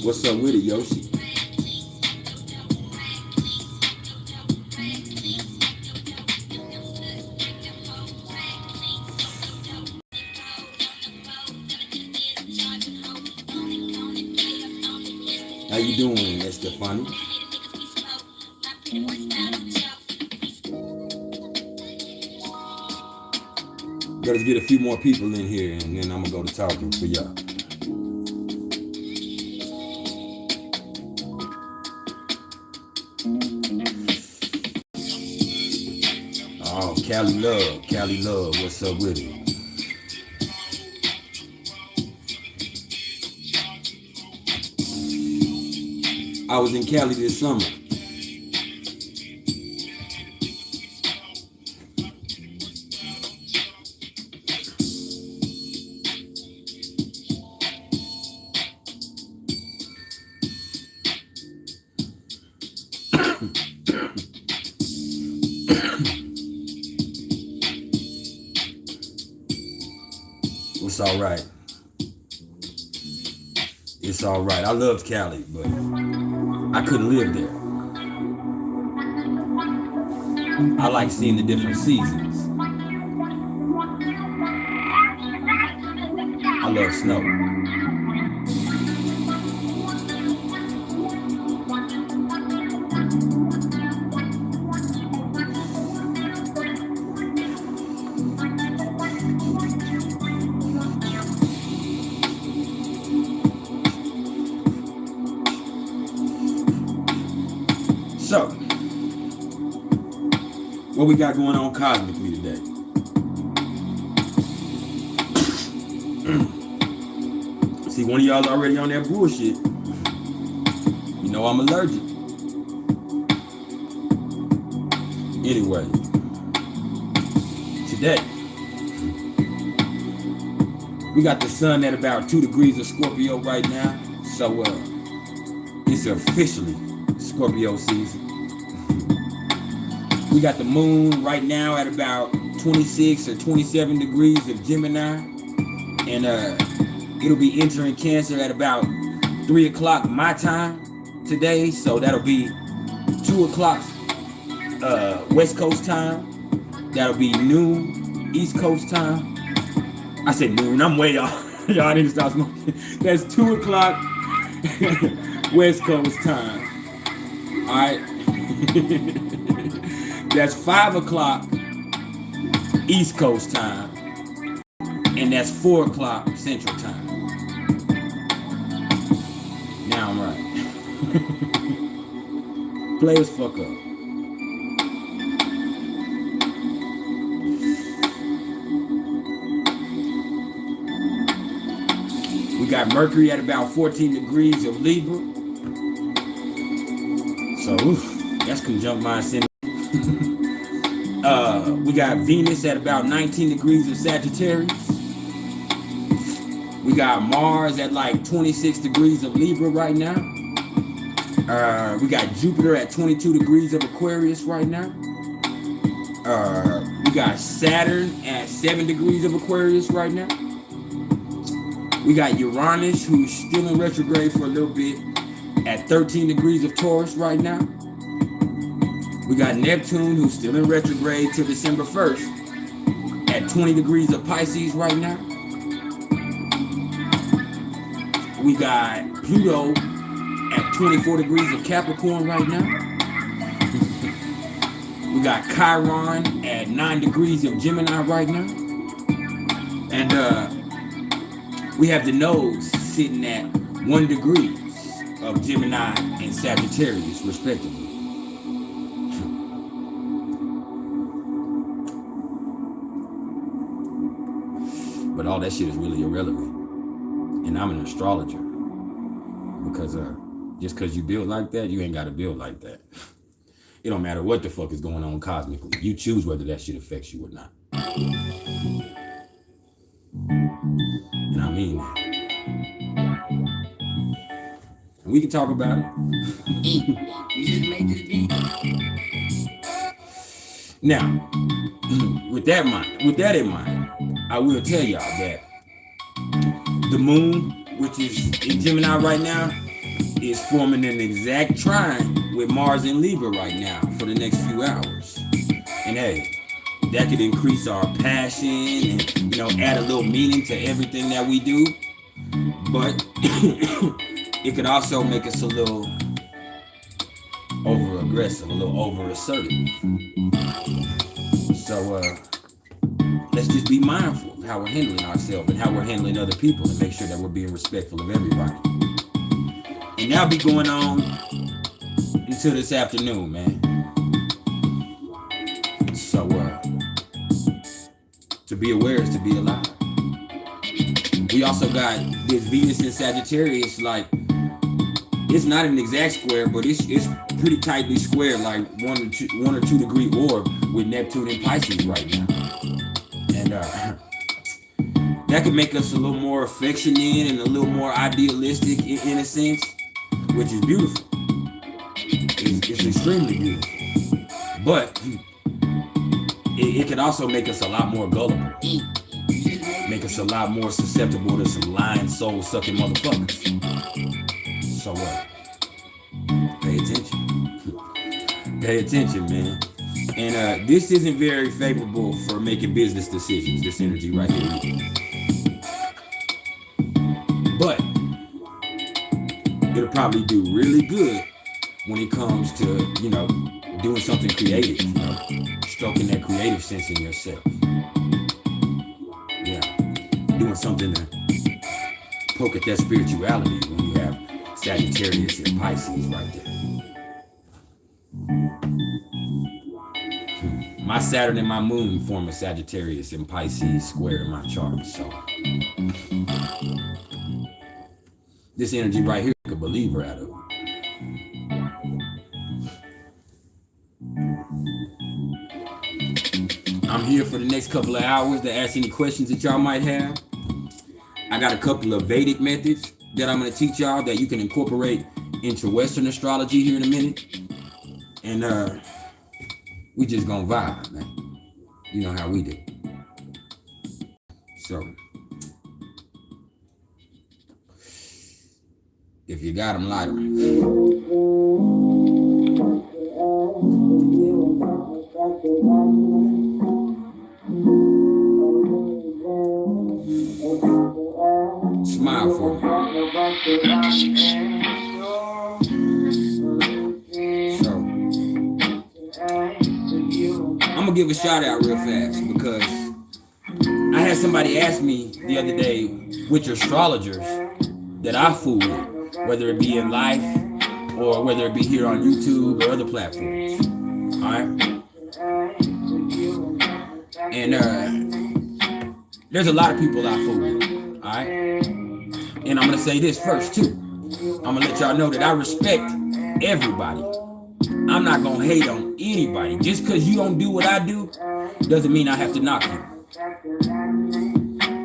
What's up with it, Yoshi? How you doing, Estefani? Gotta get a few more people in here, and then I'm gonna go to talking for y'all. Oh, Cali Love, what's up with it? I was in Cali this summer. It's all right. It's all right. I loved Cali, but I couldn't live there. I like seeing the different seasons. I love snow. So, what we got going on cosmically today? See, one of y'all already on that bullshit. You know I'm allergic. Anyway, today, we got the sun at about 2 degrees of Scorpio right now. So, it's officially Scorpio season. We got the moon right now at about 26 or 27 degrees of Gemini, and it'll be entering Cancer at about 3 o'clock my time today, so that'll be 2 o'clock West Coast time. That'll be noon East Coast time. I said noon, I'm way off. Y'all need to stop smoking. That's 2 o'clock West Coast time. All right. That's 5 o'clock East Coast time, and that's 4 o'clock Central time. Now I'm right. Play as fuck up. We got Mercury at about 14 degrees of Libra. So, that's conjunct my ascendant. We got Venus at about 19 degrees of Sagittarius. We got Mars at like 26 degrees of Libra right now. We got Jupiter at 22 degrees of Aquarius right now. We got Saturn at 7 degrees of Aquarius right now. We got Uranus, who's still in retrograde for a little bit, at 13 degrees of Taurus right now. We got Neptune, who's still in retrograde till December 1st, at 20 degrees of Pisces right now. We got Pluto at 24 degrees of Capricorn right now. We got Chiron at 9 degrees of Gemini right now. And we have the nodes sitting at 1 degree of Gemini and Sagittarius, respectively. But all that shit is really irrelevant. And I'm an astrologer. Because just because you build like that, you ain't got to build like that. It don't matter what the fuck is going on cosmically. You choose whether that shit affects you or not. And I mean that. And we can talk about it. Now, with that in mind, I will tell y'all that the moon, which is in Gemini right now, is forming an exact trine with Mars in Libra right now for the next few hours. And hey, that could increase our passion and, you know, add a little meaning to everything that we do. But it could also make us a little over aggressive, a little over assertive. So let's just be mindful of how we're handling ourselves and how we're handling other people, and make sure that we're being respectful of everybody. And that'll be going on until this afternoon, man. So to be aware is to be alive. We also got this Venus in Sagittarius, like, it's not an exact square, but it's pretty tightly squared, like 1 or 2 degree orb with Neptune in Pisces right now. And that could make us a little more affectionate and a little more idealistic in a sense, which is beautiful. It's extremely beautiful. But it could also make us a lot more gullible. Make us a lot more susceptible to some lying, soul-sucking motherfuckers. So pay attention. Pay attention, man. And this isn't very favorable for making business decisions, this energy right here. But it'll probably do really good when it comes to, you know, doing something creative, you know, stroking that creative sense in yourself. Yeah, doing something to poke at that spirituality when you have Sagittarius and Pisces right there. My Saturn and my Moon form a Sagittarius and Pisces square in my chart, so this energy right here could believer out of it. I'm here for the next couple of hours to ask any questions that y'all might have. I got a couple of Vedic methods that I'm going to teach y'all that you can incorporate into Western astrology here in a minute. And we just gonna vibe, man. You know how we do. So, if you got them, light them. Smile for me. So, I'm gonna give a shout out real fast because I had somebody ask me the other day which astrologers that I fool with, whether it be in life or whether it be here on YouTube or other platforms. All right. And there's a lot of people I fool with. All right. And I'm gonna say this first too. I'm gonna let y'all know that I respect everybody. I'm not gonna hate on anybody. Just because you don't do what I do doesn't mean I have to knock you.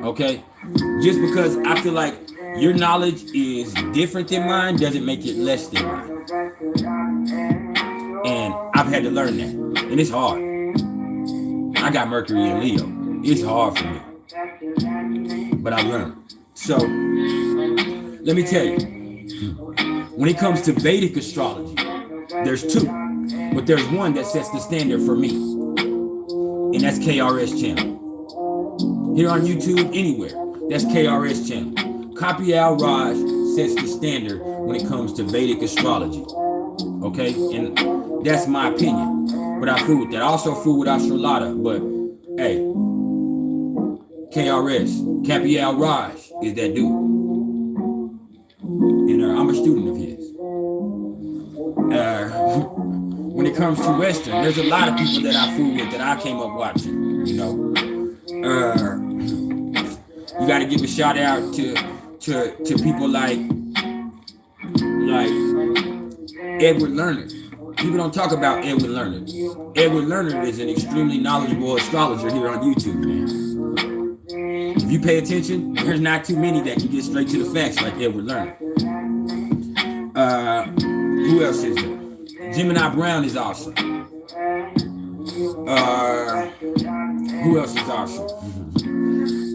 Okay? Just because I feel like your knowledge is different than mine doesn't make it less than mine. And I've had to learn that. And it's hard. I got Mercury in Leo. It's hard for me. But I learned. So, let me tell you. When it comes to Vedic astrology, there's two. But there's one that sets the standard for me. And that's KRS channel. Here on YouTube, anywhere. That's KRS channel. pRiCeLeSs sets the standard when it comes to Vedic astrology. Okay? And that's my opinion. But I fool with that. I also fool with Astrologers. But, hey. KRS, pRiCeLeSs is that dude. And I'm a student of his. When it comes to Western, there's a lot of people that I fool with that I came up watching, you know. You got to give a shout out to people like Edward Leonard. People don't talk about Edward Leonard. Edward Leonard is an extremely knowledgeable astrologer here on YouTube, man. If you pay attention, there's not too many that can get straight to the facts like Edward Leonard. Who else is there? Gemini Brown is awesome. Who else is awesome?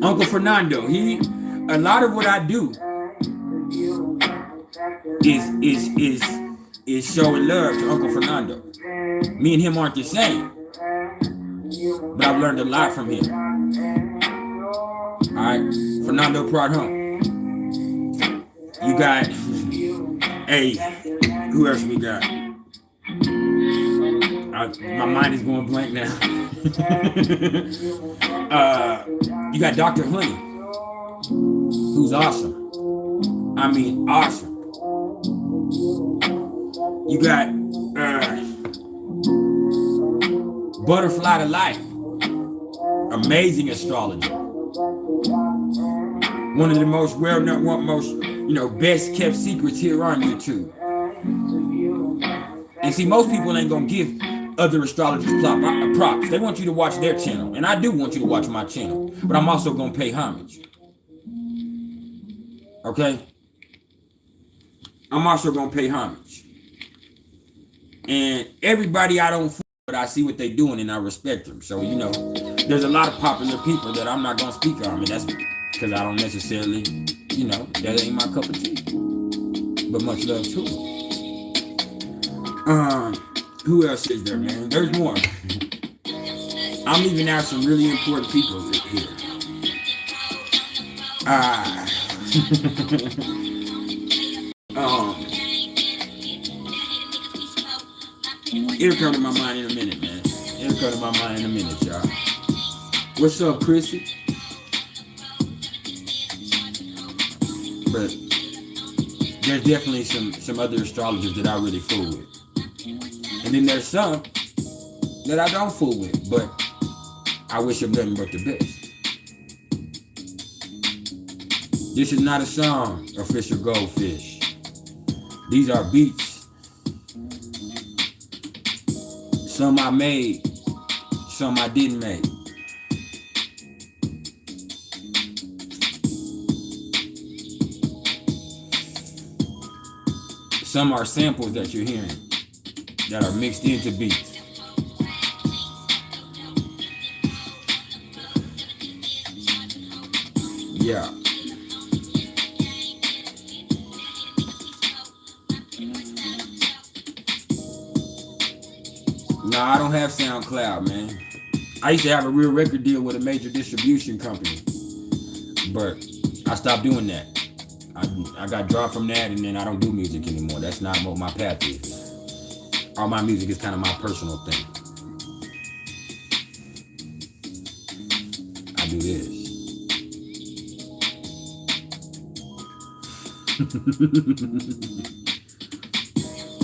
Uncle Fernando. A lot of what I do is showing love to Uncle Fernando. Me and him aren't the same, but I've learned a lot from him. All right, Fernando brought home. You got, hey, who else we got? My mind is going blank now. You got Dr. Honey, who's awesome. I mean, awesome. You got Butterfly to Life, amazing astrologer. One of the most well-known, best kept secrets here on YouTube. And see, most people ain't gonna give other astrologers props. They want you to watch their channel, and I do want you to watch my channel, but I'm also gonna pay homage. Okay? I'm also gonna pay homage. And everybody I don't fool with, I see what they doing and I respect them. So, there's a lot of popular people that I'm not gonna speak on, and that's because I don't necessarily, that ain't my cup of tea. But much love to them. Who else is there, man? There's more. I'm leaving out some really important people here. It'll come to my mind in a minute, man. It'll come to my mind in a minute, y'all. What's up, Chrissy? But there's definitely some other astrologers that I really fool with. And then there's some that I don't fool with, but I wish them nothing but the best. This is not a song, Official Goldfish. These are beats. Some I made, some I didn't make. Some are samples that you're hearing that are mixed into beats. Yeah. No, I don't have SoundCloud, man. I used to have a real record deal with a major distribution company, but I stopped doing that. I got dropped from that, and then I don't do music anymore. That's not what my path is. All my music is kind of my personal thing. I do this.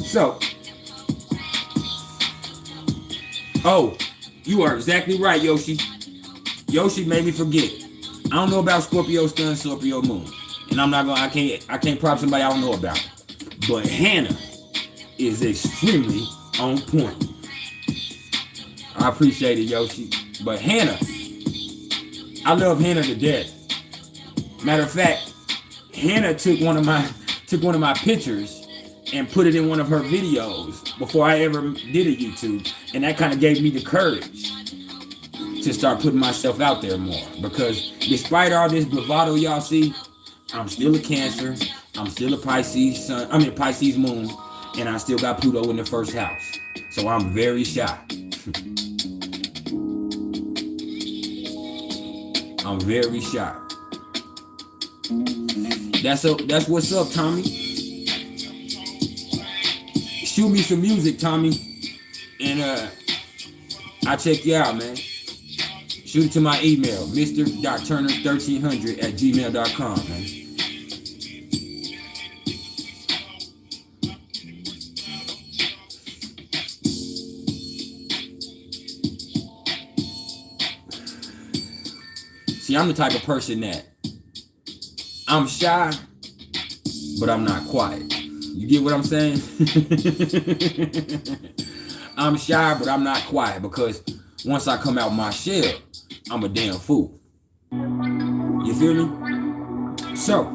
So, you are exactly right, Yoshi. Yoshi made me forget. I don't know about Scorpio Sun, Scorpio Moon. And I can't prop somebody I don't know about. But Hannah is extremely on point. I appreciate it, Yoshi. But Hannah, I love Hannah to death. Matter of fact, Hannah took one of my pictures and put it in one of her videos before I ever did a YouTube. And that kind of gave me the courage to start putting myself out there more. Because despite all this bravado y'all see, I'm still a Cancer, I'm still a Pisces moon, and I still got Pluto in the first house. So I'm very shy. I'm very shy. That's what's up, Tommy. Shoot me some music, Tommy, and I'll check you out, man. Shoot it to my email, mr.turner1300@gmail.com, man. See, I'm the type of person that I'm shy, but I'm not quiet. You get what I'm saying? I'm shy, but I'm not quiet, because once I come out my shell, I'm a damn fool. You feel me? So,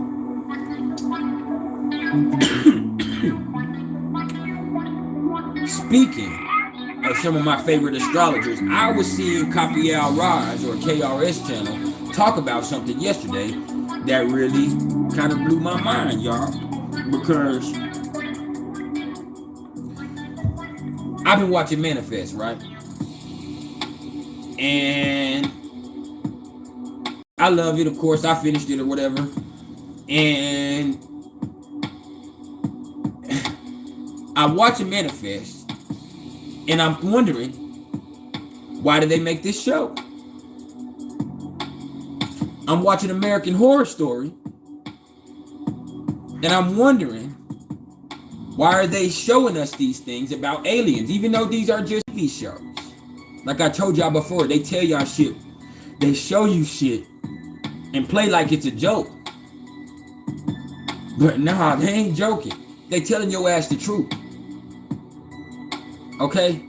speaking of some of my favorite astrologers, I was seeing tHrU or KRS channel talk about something yesterday that really kind of blew my mind, y'all. Because I've been watching Manifest, right? And I love it, of course. I finished it or whatever. And I'm watching Manifest, and I'm wondering, why did they make this show? I'm watching American Horror Story, and I'm wondering, why are they showing us these things about aliens, even though these are just TV shows? Like I told y'all before, they tell y'all shit. They show you shit and play like it's a joke. But nah, they ain't joking. They telling your ass the truth. Okay?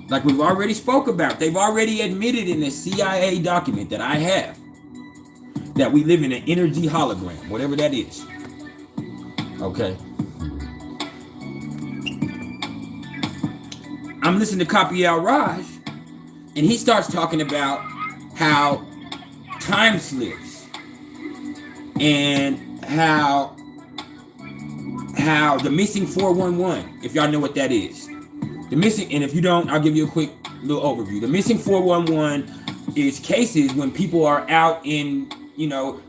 Like we've already spoke about. They've already admitted in the CIA document that I have that we live in an energy hologram, whatever that is. Okay? I'm listening to tHrU, and he starts talking about how time slips and how the missing 411, if y'all know what that is. The missing, and if you don't, I'll give you a quick little overview. The missing 411 is cases when people are out in,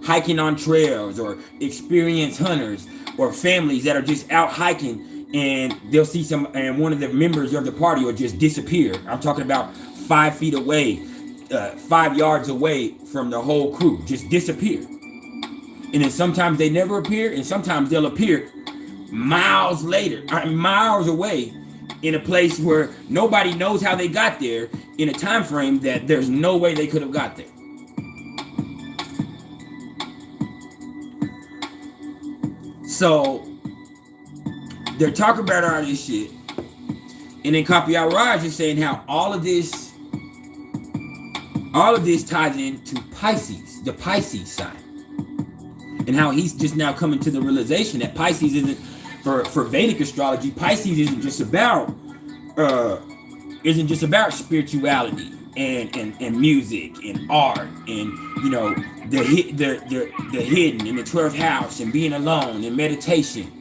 hiking on trails, or experienced hunters, or families that are just out hiking, and they'll see and one of the members of the party will just disappear. I'm talking about 5 feet away, 5 yards away from the whole crew, just disappear. And then sometimes they never appear, and sometimes they'll appear miles away, in a place where nobody knows how they got there, in a time frame that there's no way they could have got there. So they're talking about all this shit, and then tHrU is saying how all of this ties into Pisces, the Pisces sign, and how he's just now coming to the realization that Pisces isn't, for Vedic astrology, Pisces isn't just about spirituality and music and art and the hidden in the 12th house and being alone and meditation.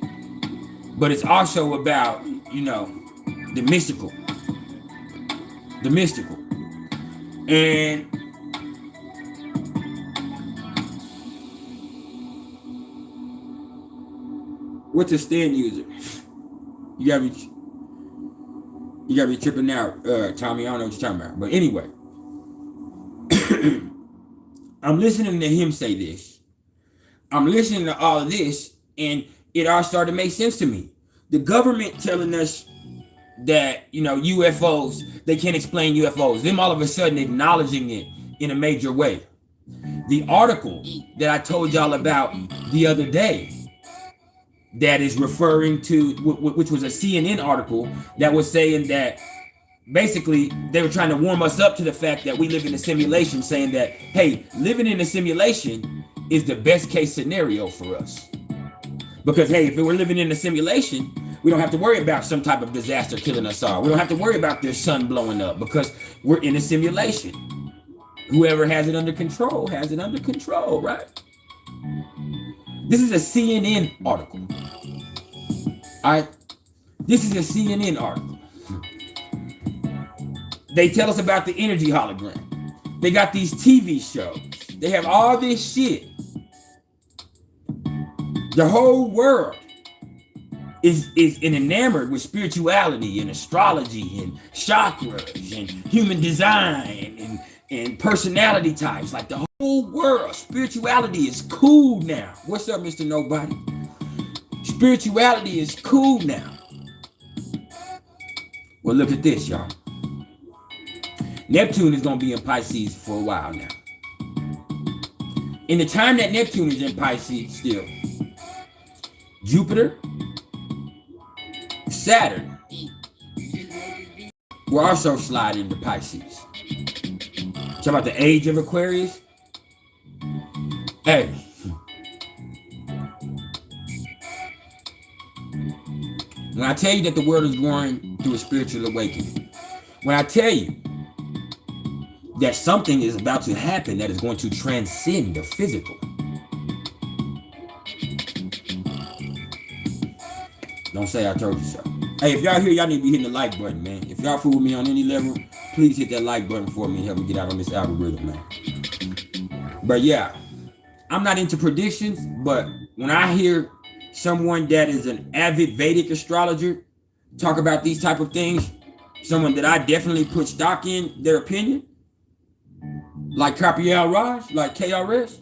But it's also about, the mystical. And what's a stand user? You gotta be tripping out, Tommy. I don't know what you're talking about. But anyway, I'm listening to him say this. I'm listening to all of this, and it all started to make sense to me. The government telling us that, UFOs, they can't explain UFOs. Them all of a sudden acknowledging it in a major way. The article that I told y'all about the other day, that is referring to, which was a CNN article that was saying that basically they were trying to warm us up to the fact that we live in a simulation, saying that, hey, living in a simulation is the best case scenario for us. Because, hey, if we're living in a simulation, we don't have to worry about some type of disaster killing us all. We don't have to worry about the sun blowing up because we're in a simulation. Whoever has it under control has it under control, right? This is a CNN article. All right? This is a CNN article. They tell us about the energy hologram. They got these TV shows. They have all this shit. The whole world is enamored with spirituality and astrology and chakras and human design and personality types. Like the whole world, spirituality is cool now. What's up, Mr. Nobody? Spirituality is cool now. Well, look at this, y'all. Neptune is going to be in Pisces for a while now. In the time that Neptune is in Pisces still, Jupiter, Saturn will also slide into Pisces. Talk about the age of Aquarius. Hey. When I tell you that the world is going through a spiritual awakening, when I tell you that something is about to happen that is going to transcend the physical, Don't say I told you so. Hey, if y'all here, y'all need to be hitting the like button, man. If y'all fool with me on any level, please hit that like button for me and help me get out on this algorithm, man. But yeah, I'm not into predictions, but when I hear someone that is an avid Vedic astrologer talk about these type of things, someone that I definitely put stock in their opinion, like pRiCeLeSs, like KRS,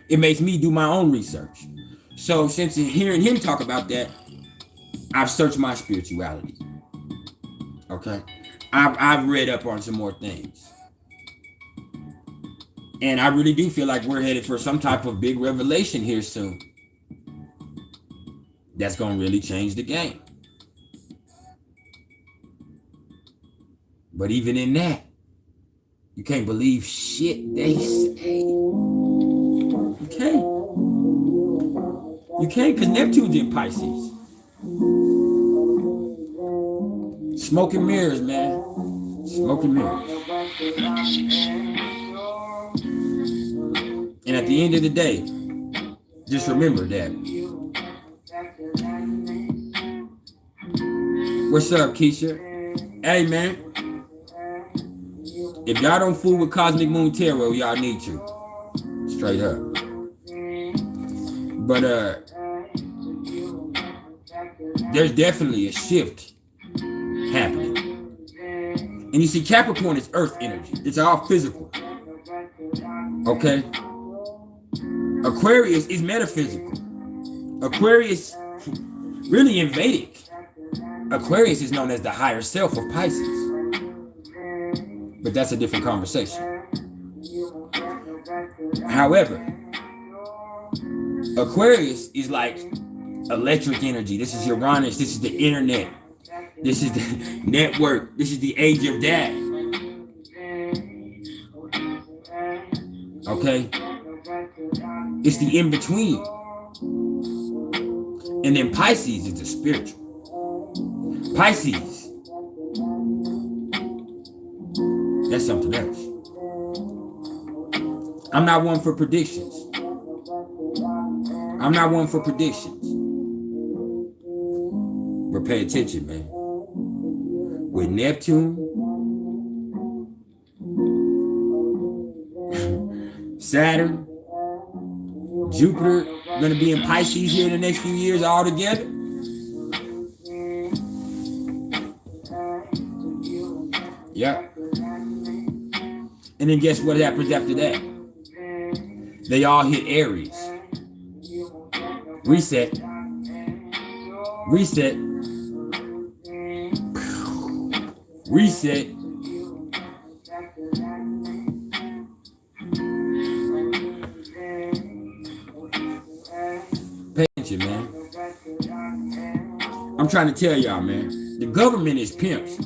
it makes me do my own research. So since hearing him talk about that, I've searched my spirituality. Okay, I've read up on some more things, and I really do feel like we're headed for some type of big revelation here soon. That's gonna really change the game. But even in that, you can't believe shit they say. You can't. You can't, because Neptune's in Pisces. Smoke and mirrors, man. Smoke and mirrors. And at the end of the day, just remember that. What's up, Keisha? Hey, man. If y'all don't fool with Cosmic Moon Tarot, y'all need to. Straight up. But there's definitely a shift happening. And you see, Capricorn is earth energy. It's all physical. Okay? Aquarius is metaphysical. Aquarius, really in Vedic, Aquarius is known as the higher self of Pisces. But that's a different conversation. However, Aquarius is like electric energy. This is Uranus. This is the internet. This is the network. This is the age of that. Okay? It's the in-between. And then Pisces is the spiritual. Pisces, that's something else. I'm not one for predictions. I'm not one for predictions. But pay attention, man. With Neptune, Saturn, Jupiter gonna be in Pisces here in the next few years all together. Yeah. And then guess what happens after that? They all hit Aries. Reset. Reset. Reset. Pay attention, man. I'm trying to tell y'all, man. The government is pimps.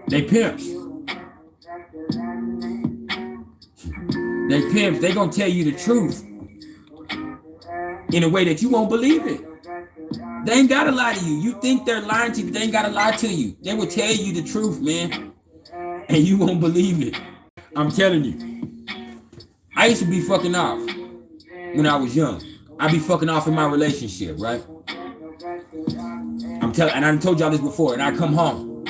They pimps. They pimps. They gonna tell you the truth in a way that you won't believe it. They ain't gotta lie to you. You think they're lying to you, but they ain't gotta lie to you. They will tell you the truth, man, and you won't believe it. I'm telling you. I used to be fucking off when I was young. I'd be fucking off in my relationship, right? And I done told y'all this before, and I come home.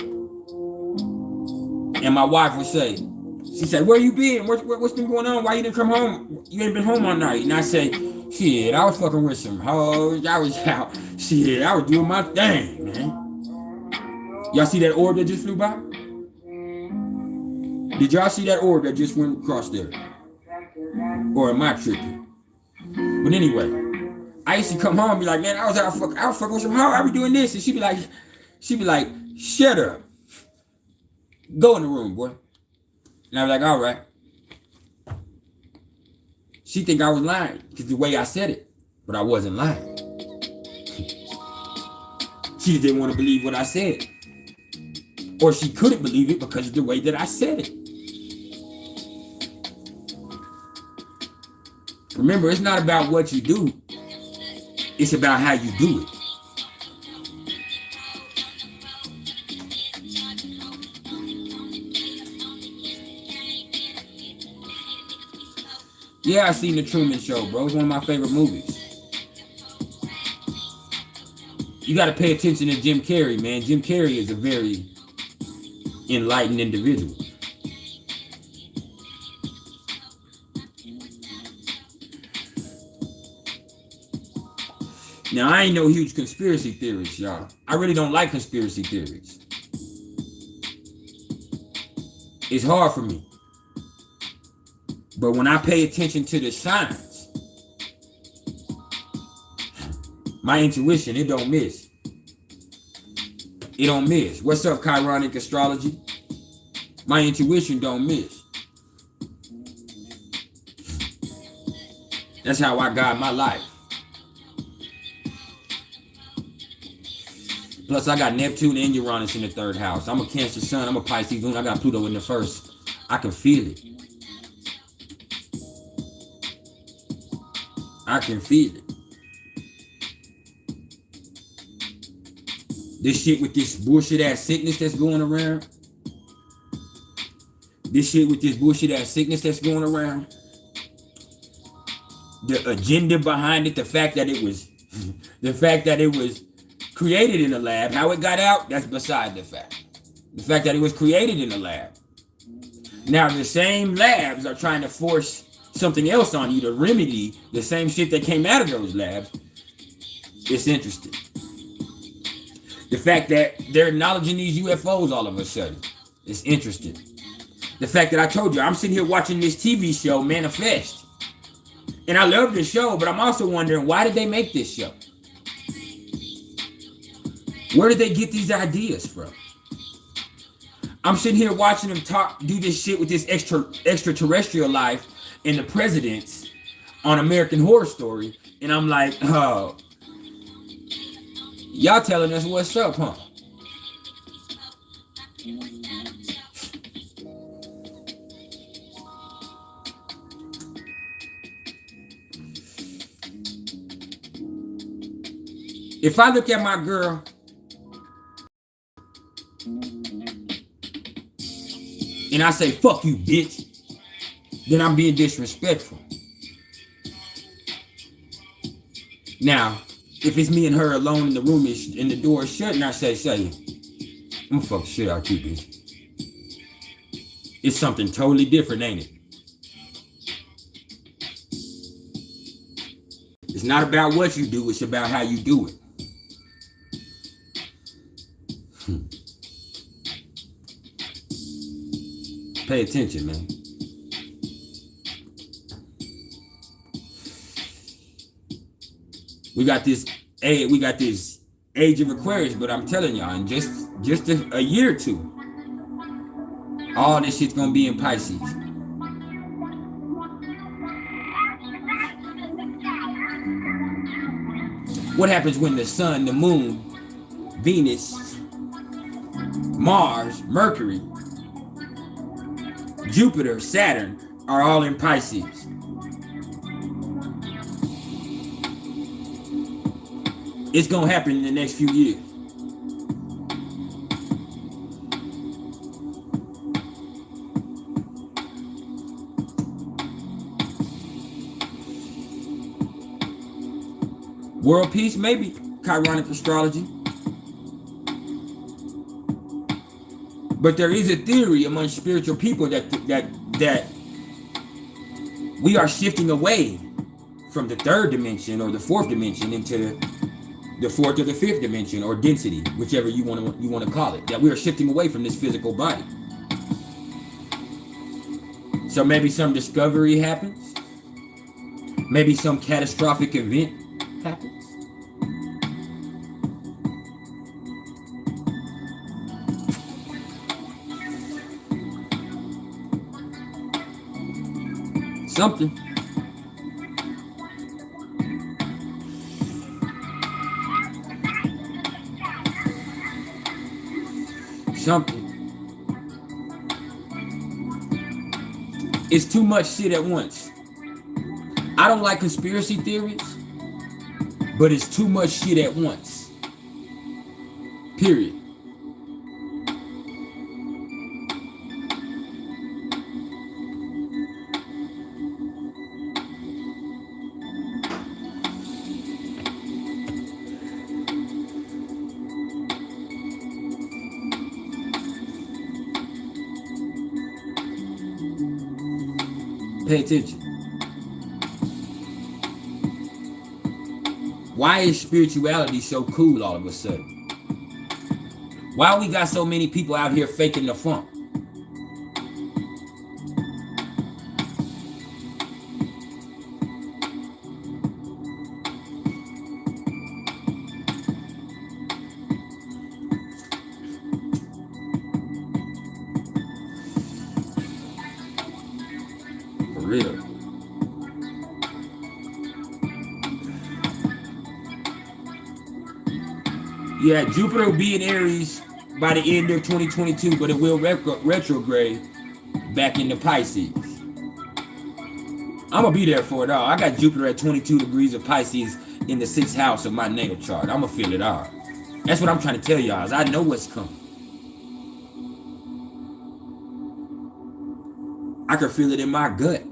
And my wife would say, she said, where you been? What's been going on? Why you didn't come home? You ain't been home all night. And I say, shit, I was fucking with some hoes. I was out. Shit, I was doing my thing, man. Y'all see that orb that just flew by? Did y'all see that orb that just went across there? Or am I tripping? But anyway, I used to come home and be like, man, I was fucking with some hoes. I be doing this. And she'd be like, shut up. Go in the room, boy. And I was like, all right. She think I was lying because the way I said it, but I wasn't lying. She didn't want to believe what I said. Or she couldn't believe it because of the way that I said it. Remember, it's not about what you do. It's about how you do it. Yeah, I seen The Truman Show, bro. It's one of my favorite movies. You got to pay attention to Jim Carrey, man. Jim Carrey is a very enlightened individual. Now, I ain't no huge conspiracy theorist, y'all. I really don't like conspiracy theories. It's hard for me. But when I pay attention to the signs, my intuition, it don't miss. It don't miss. What's up, Chironic Astrology? My intuition don't miss. That's how I guide my life. Plus, I got Neptune and Uranus in the 3rd house. I'm a Cancer sun. I'm a Pisces moon. I got Pluto in the 1st. I can feel it. I can feel it. This shit with this bullshit ass sickness that's going around. This shit with this bullshit ass sickness that's going around. The agenda behind it, the fact that it was created in a lab, how it got out, that's beside the fact. The fact that it was created in a lab. Now the same labs are trying to force something else on you to remedy the same shit that came out of those labs. It's interesting. The fact that they're acknowledging these UFOs all of a sudden. It's interesting. The fact that I told you, I'm sitting here watching this TV show, Manifest. And I love the show, but I'm also wondering, why did they make this show? Where did they get these ideas from? I'm sitting here watching them do this shit with this extraterrestrial life and the presidents on American Horror Story. And I'm like, oh, y'all telling us what's up, huh? If I look at my girl and I say, fuck you, bitch, then I'm being disrespectful. Now, if it's me and her alone in the room and the door is shut and I say, I'm gonna fuck the shit out you, bitch. It's something totally different, ain't it? It's not about what you do, it's about how you do it. Pay attention, man. We got this age of Aquarius, but I'm telling y'all, in just a year or two, all this shit's gonna be in Pisces. What happens when the sun, the moon, Venus, Mars, Mercury, Jupiter, Saturn are all in Pisces? It's gonna happen in the next few years. World peace, maybe, Chironic Astrology. But there is a theory among spiritual people that we are shifting away from the 3rd dimension or the 4th dimension into the 4th or the 5th dimension, or density, whichever you want to call it. That we are shifting away from this physical body. So maybe some discovery happens. Maybe some catastrophic event happens. Something. It's too much shit at once. I don't like conspiracy theories, but it's too much shit at once. Period. Pay attention. Why is spirituality so cool all of a sudden? Why we got so many people out here faking the funk? For real. Yeah, Jupiter will be in Aries by the end of 2022, but it will retrograde back into Pisces. I'm going to be there for it all. I got Jupiter at 22 degrees of Pisces in the 6th house of my natal chart. I'm going to feel it all. That's what I'm trying to tell y'all, is I know what's coming. I can feel it in my gut.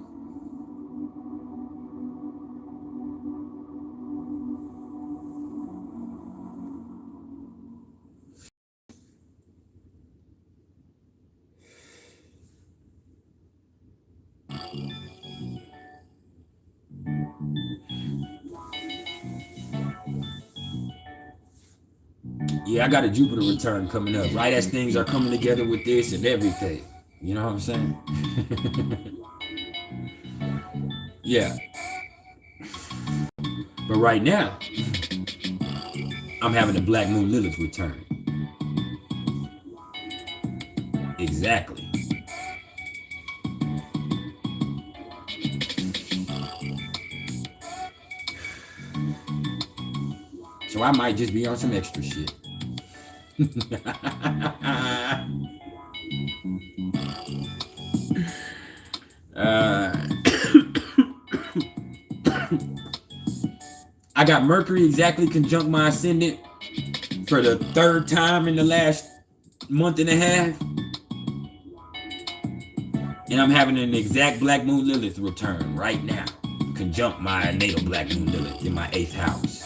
Yeah, I got a Jupiter return coming up, right as things are coming together with this and everything. You know what I'm saying? Yeah. But right now, I'm having a Black Moon Lilith return. Exactly. So I might just be on some extra shit. I got Mercury exactly conjunct my ascendant for the 3rd time in the last month and a half. And I'm having an exact Black Moon Lilith return right now. Conjunct my natal Black Moon Lilith in my 8th house.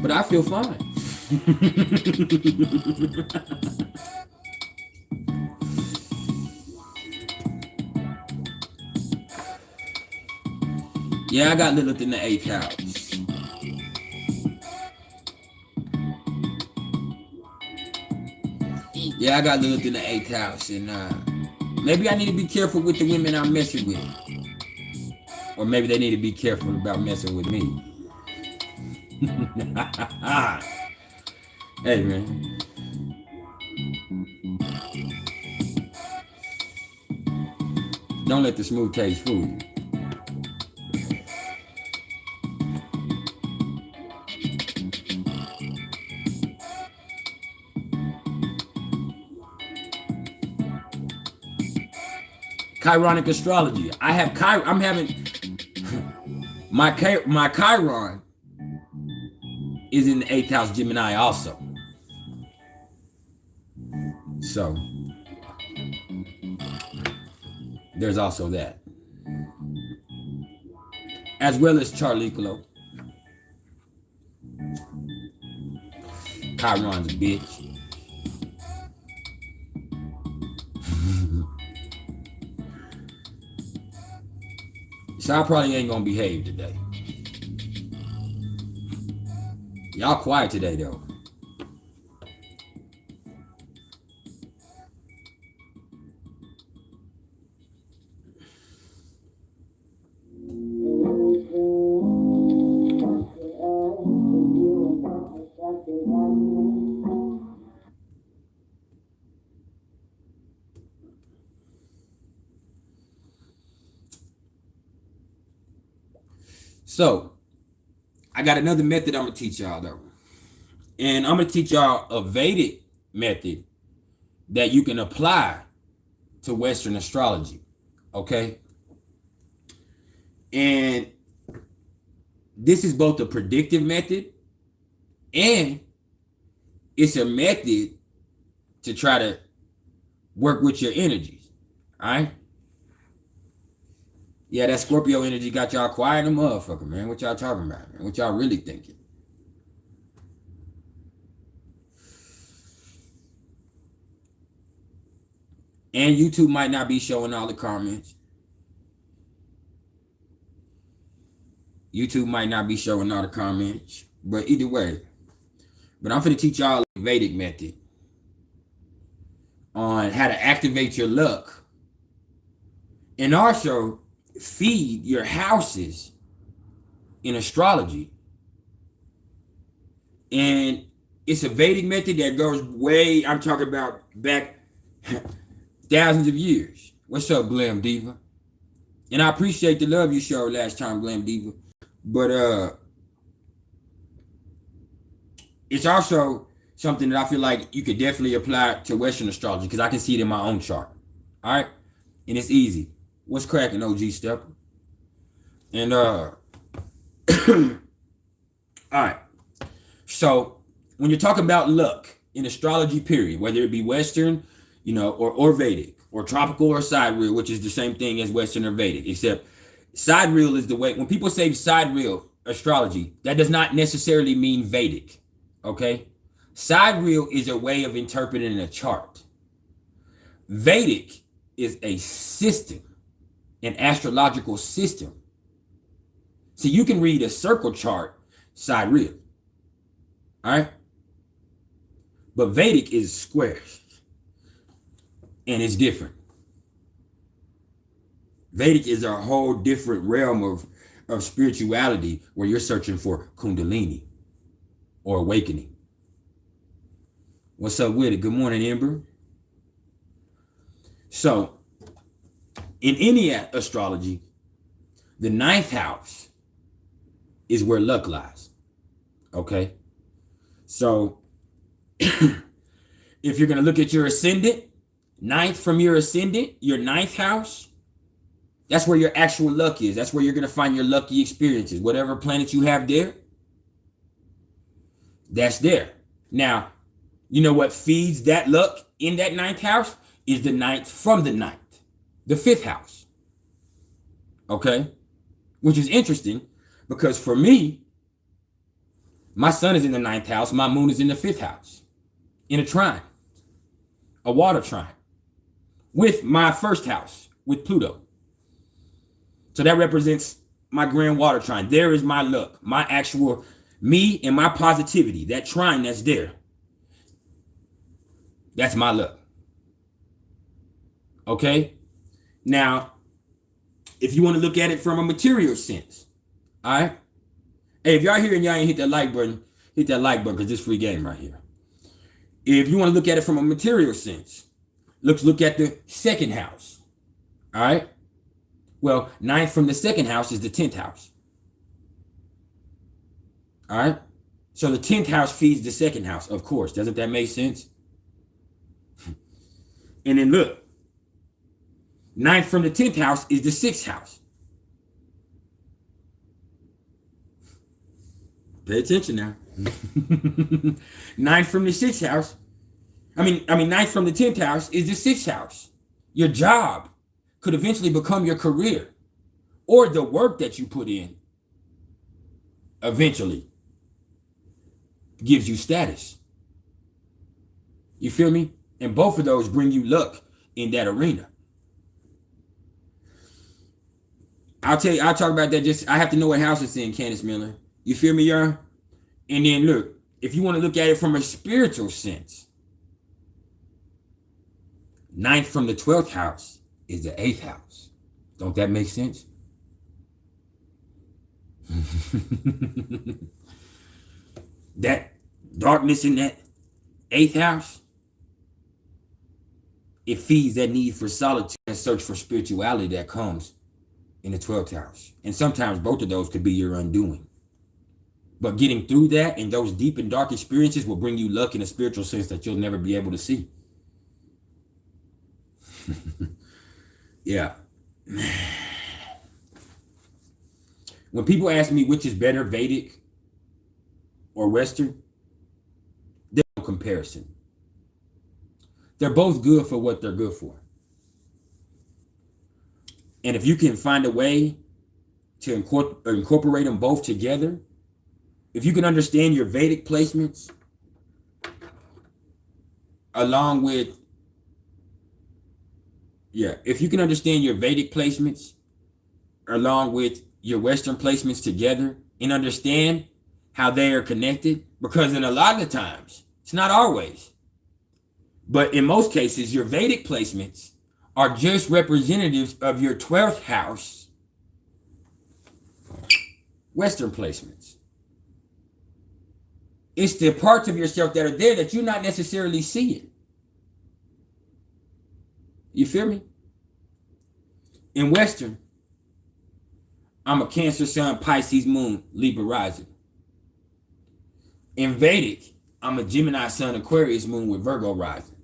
But I feel fine. Yeah, I got Lilith in the 8th house. Yeah, I got Lilith in the 8th house. And maybe I need to be careful with the women I'm messing with. Or maybe they need to be careful about messing with me. Hey, man. Don't let the smooth taste fool you. Chironic astrology. I'm having my Chiron is in the 8th house Gemini also. So there's also that. As well as Charlicolo. Chiron's a bitch. So I probably ain't gonna behave today. Y'all quiet today though. So, I got another method I'm going to teach y'all though. And I'm going to teach y'all a Vedic method that you can apply to Western astrology. Okay? And this is both a predictive method and it's a method to try to work with your energies. All right? Yeah, that Scorpio energy got y'all quiet in the motherfucker, man. What y'all talking about, man? What y'all really thinking? And YouTube might not be showing all the comments. YouTube might not be showing all the comments. But either way. But I'm going to teach y'all the Vedic method on how to activate your luck. And also feed your houses in astrology. And it's a Vedic method that goes way, I'm talking about back thousands of years. What's up, Glam Diva? And I appreciate the love you showed last time, Glam Diva. But it's also something that I feel like you could definitely apply to Western astrology because I can see it in my own chart. All right? And it's easy. What's cracking, OG Stepper? And all right. So when you're talking about luck in astrology, period, whether it be Western, or Vedic, or tropical or sidereal, which is the same thing as Western or Vedic, except sidereal is the way, when people say sidereal astrology, that does not necessarily mean Vedic, okay? Sidereal is a way of interpreting a chart. Vedic is a system, an astrological system. So you can read a circle chart sidereal, all right? But Vedic is squares. And it's different. Vedic is a whole different realm of spirituality where you're searching for Kundalini or awakening. What's up with it? Good morning, Ember. So, in any astrology, the 9th house is where luck lies. Okay? So, if you're going to look at your ascendant, 9th from your ascendant, your 9th house, that's where your actual luck is. That's where you're going to find your lucky experiences. Whatever planet you have there, that's there. Now, you know what feeds that luck in that 9th house is the 9th from the 9th, the 5th house. Okay? Which is interesting because for me, my sun is in the 9th house. My moon is in the 5th house in a trine, a water trine, with my 1st house, with Pluto. So that represents my grand water trine. There is my luck, my actual me and my positivity. That trine that's there. That's my luck. Okay? Now, if you want to look at it from a material sense, all right? Hey, if y'all here and y'all ain't hit that like button because this free game right here. If you want to look at it from a material sense, look at the 2nd house. All right? Well, 9th from the 2nd house is the 10th house. All right? So the 10th house feeds the 2nd house, of course. Doesn't that make sense? And then look. 9th from the 10th house is the 6th house. Pay attention now. 9th from the 6th house. 9th from the 10th house is the 6th house. Your job could eventually become your career, or the work that you put in eventually gives you status. You feel me? And both of those bring you luck in that arena. I'll talk about that. I have to know what house it's in, Candace Miller. You feel me, y'all? And then look, if you want to look at it from a spiritual sense, 9th from the 12th house is the 8th house. Don't that make sense? That darkness in that 8th house, it feeds that need for solitude and search for spirituality that comes in the 12th house. And sometimes both of those could be your undoing. But getting through that and those deep and dark experiences will bring you luck in a spiritual sense that you'll never be able to see. Yeah. When people ask me which is better, Vedic or Western, there's no comparison. They're both good for what they're good for. And if you can find a way to incorporate them both together, if you can understand your Vedic placements along with Yeah, if you can understand your Vedic placements along with your Western placements together and understand how they are connected, because in a lot of the times, it's not always, but in most cases, your Vedic placements are just representatives of your 12th house Western placements. It's the parts of yourself that are there that you're not necessarily seeing. You feel me? In Western, I'm a Cancer Sun, Pisces Moon, Libra rising. In Vedic, I'm a Gemini Sun, Aquarius Moon with Virgo rising.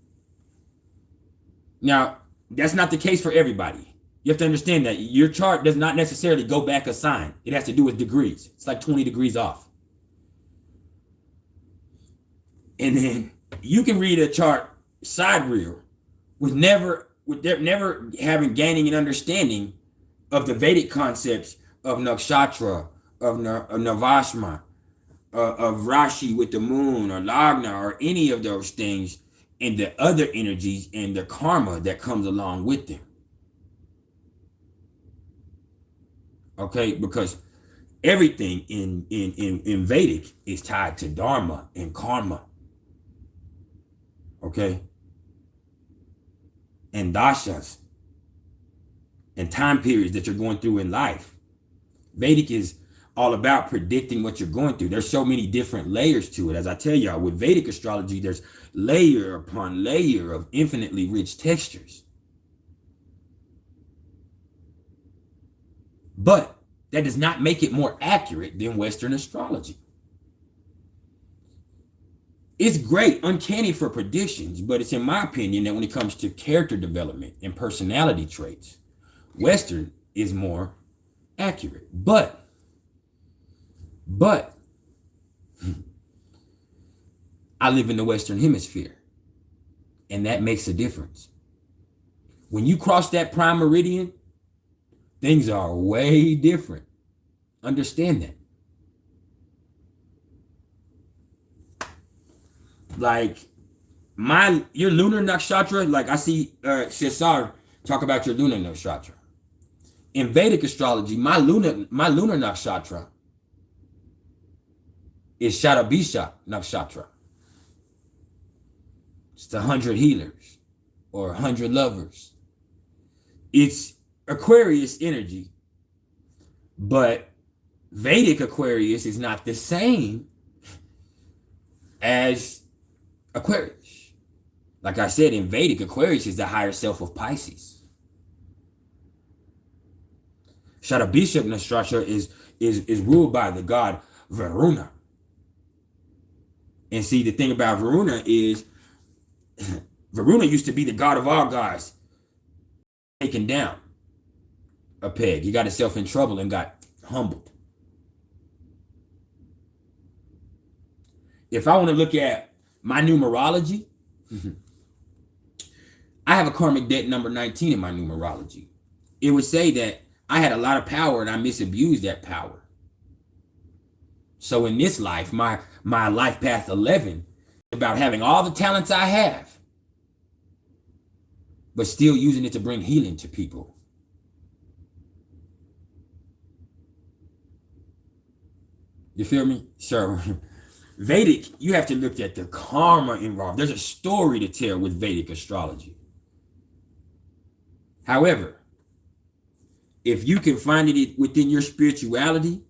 Now, that's not the case for everybody. You have to understand that your chart does not necessarily go back a sign. It has to do with degrees. It's like 20 degrees off. And then you can read a chart sidereal with never gaining an understanding of the Vedic concepts of nakshatra, of navashma, of Rashi with the moon, or Lagna, or any of those things, and the other energies and the karma that comes along with them. Okay, because everything in Vedic is tied to dharma and karma. Okay, and dashas and time periods that you're going through in life. Vedic is all about predicting what you're going through. There's so many different layers to it. As I tell y'all, with Vedic astrology, there's layer upon layer of infinitely rich textures. But that does not make it more accurate than Western astrology. It's great, uncanny for predictions, but it's in my opinion that when it comes to character development and personality traits, Western is more accurate. But I live in the Western Hemisphere, and that makes a difference. When you cross that prime meridian, things are way different. Understand that. Like your lunar nakshatra, like I see Cesar talk about your lunar nakshatra. In Vedic astrology, my lunar nakshatra is Shatabisha nakshatra. It's the 100 healers or 100 lovers. It's Aquarius energy, but Vedic Aquarius is not the same as Aquarius. Like I said, in Vedic, Aquarius is the higher self of Pisces. Shatabisha nakshatra is ruled by the god Varuna. And see, the thing about Varuna is Varuna used to be the god of all gods, taken down a peg. He got himself in trouble and got humbled. If I want to look at my numerology, I have a karmic debt number 19 in my numerology. It would say that I had a lot of power and I misused that power. So in this life, my life path 11 is about having all the talents I have, but still using it to bring healing to people. You feel me? So Vedic, you have to look at the karma involved. There's a story to tell with Vedic astrology. However, if you can find it within your spirituality,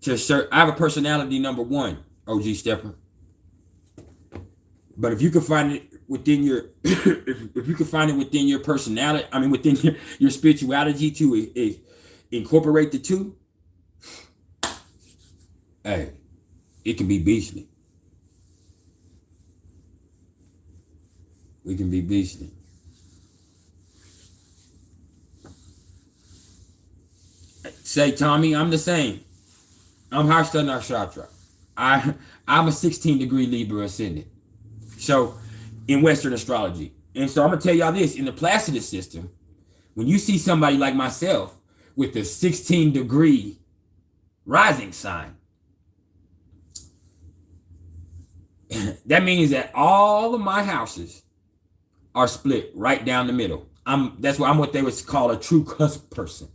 I have a personality number 1, OG Stepper. But if you can find it within your, if you can find it within your personality, I mean within your spirituality to incorporate the two, hey, it can be beastly. We can be beastly. Say, Tommy, I'm the same. I'm Hasta Nakshatra. I'm a 16 degree Libra ascendant. So in Western astrology. And so I'm gonna tell y'all this, in the Placidus system, when you see somebody like myself with the 16 degree rising sign, that means that all of my houses are split right down the middle. That's why I'm what they would call a true cusp person.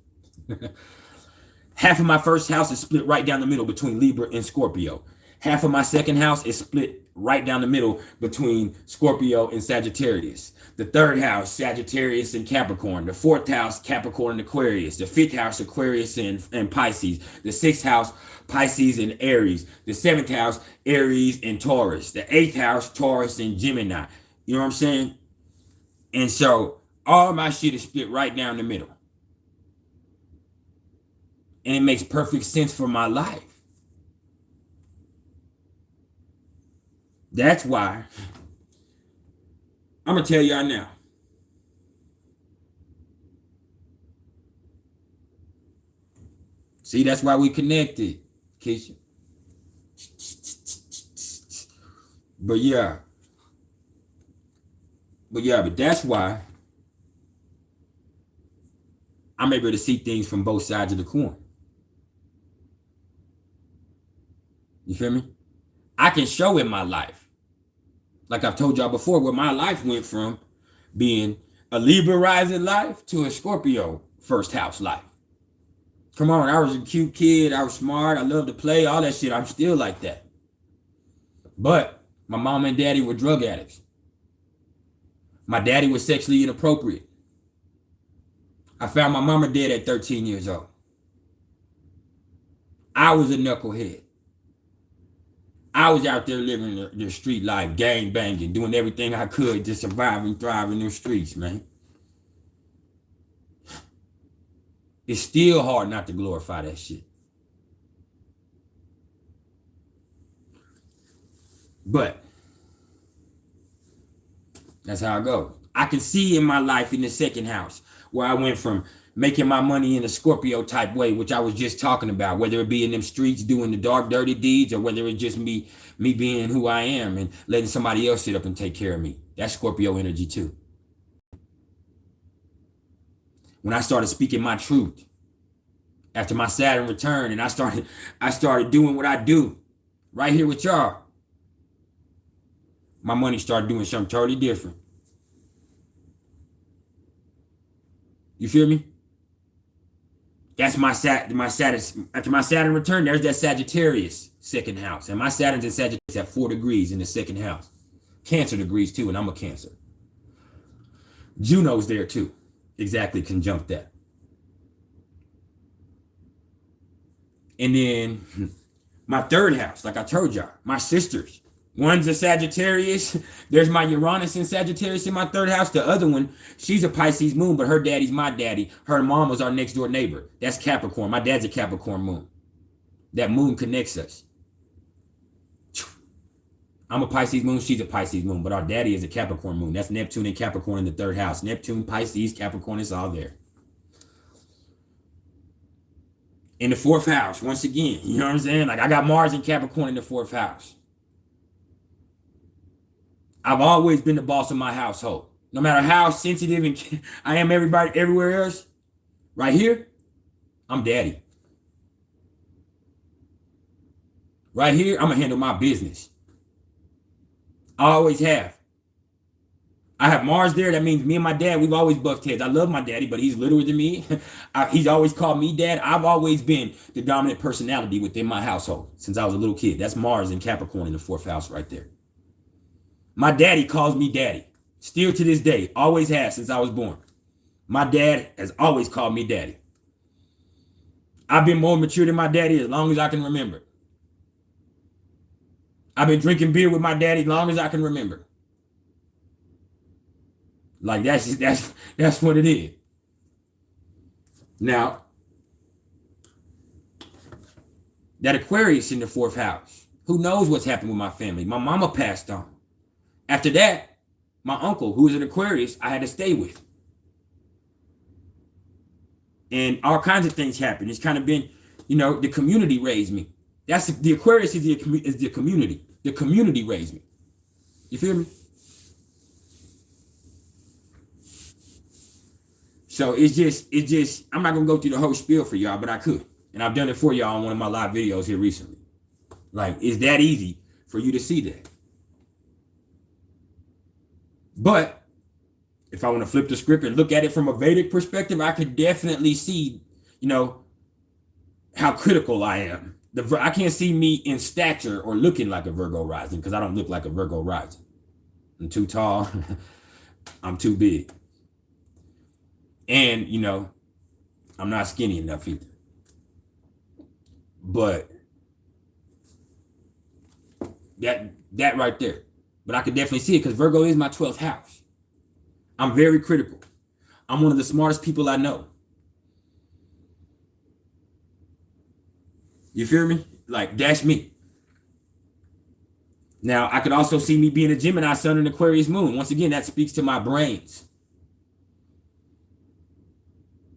Half of my first house is split right down the middle between Libra and Scorpio. Half of my second house is split right down the middle between Scorpio and Sagittarius. The third house, Sagittarius and Capricorn. The fourth house, Capricorn and Aquarius. The fifth house, Aquarius and Pisces. The sixth house, Pisces and Aries. The seventh house, Aries and Taurus. The eighth house, Taurus and Gemini. You know what I'm saying? And so all my shit is split right down the middle. And it makes perfect sense for my life. That's why I'm going to tell y'all now. See, that's why we connected, Keisha. But that's why I'm able to see things from both sides of the coin. You feel me? I can show in my life, like I've told y'all before, where my life went from being a Libra rising life to a Scorpio first house life. Come on, I was a cute kid. I was smart. I loved to play, all that shit. I'm still like that. But my mom and daddy were drug addicts. My daddy was sexually inappropriate. I found my mama dead at 13 years old. I was a knucklehead. I was out there living the street life, gang banging, doing everything I could to survive and thrive in those streets, man. It's still hard not to glorify that shit. But that's how it goes. I can see in my life in the second house where I went from making my money in a Scorpio type way, which I was just talking about, whether it be in them streets doing the dark, dirty deeds, or whether it's just me being who I am and letting somebody else sit up and take care of me. That's Scorpio energy too. When I started speaking my truth after my Saturn return, and I started doing what I do right here with y'all, my money started doing something totally different. You feel me? That's my Saturn. After my Saturn return, there's that Sagittarius second house. And my Saturn's in Sagittarius at 4 degrees in the second house. Cancer degrees too, and I'm a Cancer. Juno's there too. Exactly, conjunct that. And then my third house, like I told y'all, my sisters. One's a Sagittarius. There's my Uranus in Sagittarius in my third house. The other one, she's a Pisces moon, but her daddy's my daddy. Her mom was our next door neighbor. That's Capricorn. My dad's a Capricorn moon. That moon connects us. I'm a Pisces moon. She's a Pisces moon, but our daddy is a Capricorn moon. That's Neptune and Capricorn in the third house. Neptune, Pisces, Capricorn, it's all there. In the fourth house, once again, you know what I'm saying? Like I got Mars and Capricorn in the fourth house. I've always been the boss of my household. No matter how sensitive and I am everywhere else, right here, I'm daddy. Right here, I'm going to handle my business. I always have. I have Mars there. That means me and my dad, we've always bucked heads. I love my daddy, but he's littler than me. He's always called me dad. I've always been the dominant personality within my household since I was a little kid. That's Mars and Capricorn in the fourth house right there. My daddy calls me daddy. Still to this day. Always has since I was born. My dad has always called me daddy. I've been more mature than my daddy as long as I can remember. I've been drinking beer with my daddy as long as I can remember. Like that's what it is. Now, that Aquarius in the fourth house. Who knows what's happened with my family? My mama passed on. After that, my uncle, who was an Aquarius, I had to stay with. And all kinds of things happened. It's kind of been, the community raised me. That's the Aquarius is the community. The community raised me. You feel me? So it's just, I'm not going to go through the whole spiel for y'all, but I could. And I've done it for y'all on one of my live videos here recently. Like, it's that easy for you to see that. But if I want to flip the script and look at it from a Vedic perspective, I could definitely see, you know, how critical I am. I can't see me in stature or looking like a Virgo rising, because I don't look like a Virgo rising. I'm too tall. I'm too big. And, you know, I'm not skinny enough either. But that right there. But I could definitely see it because Virgo is my 12th house. I'm very critical. I'm one of the smartest people I know. You feel me? Like, that's me. Now, I could also see me being a Gemini sun and Aquarius moon. Once again, that speaks to my brains.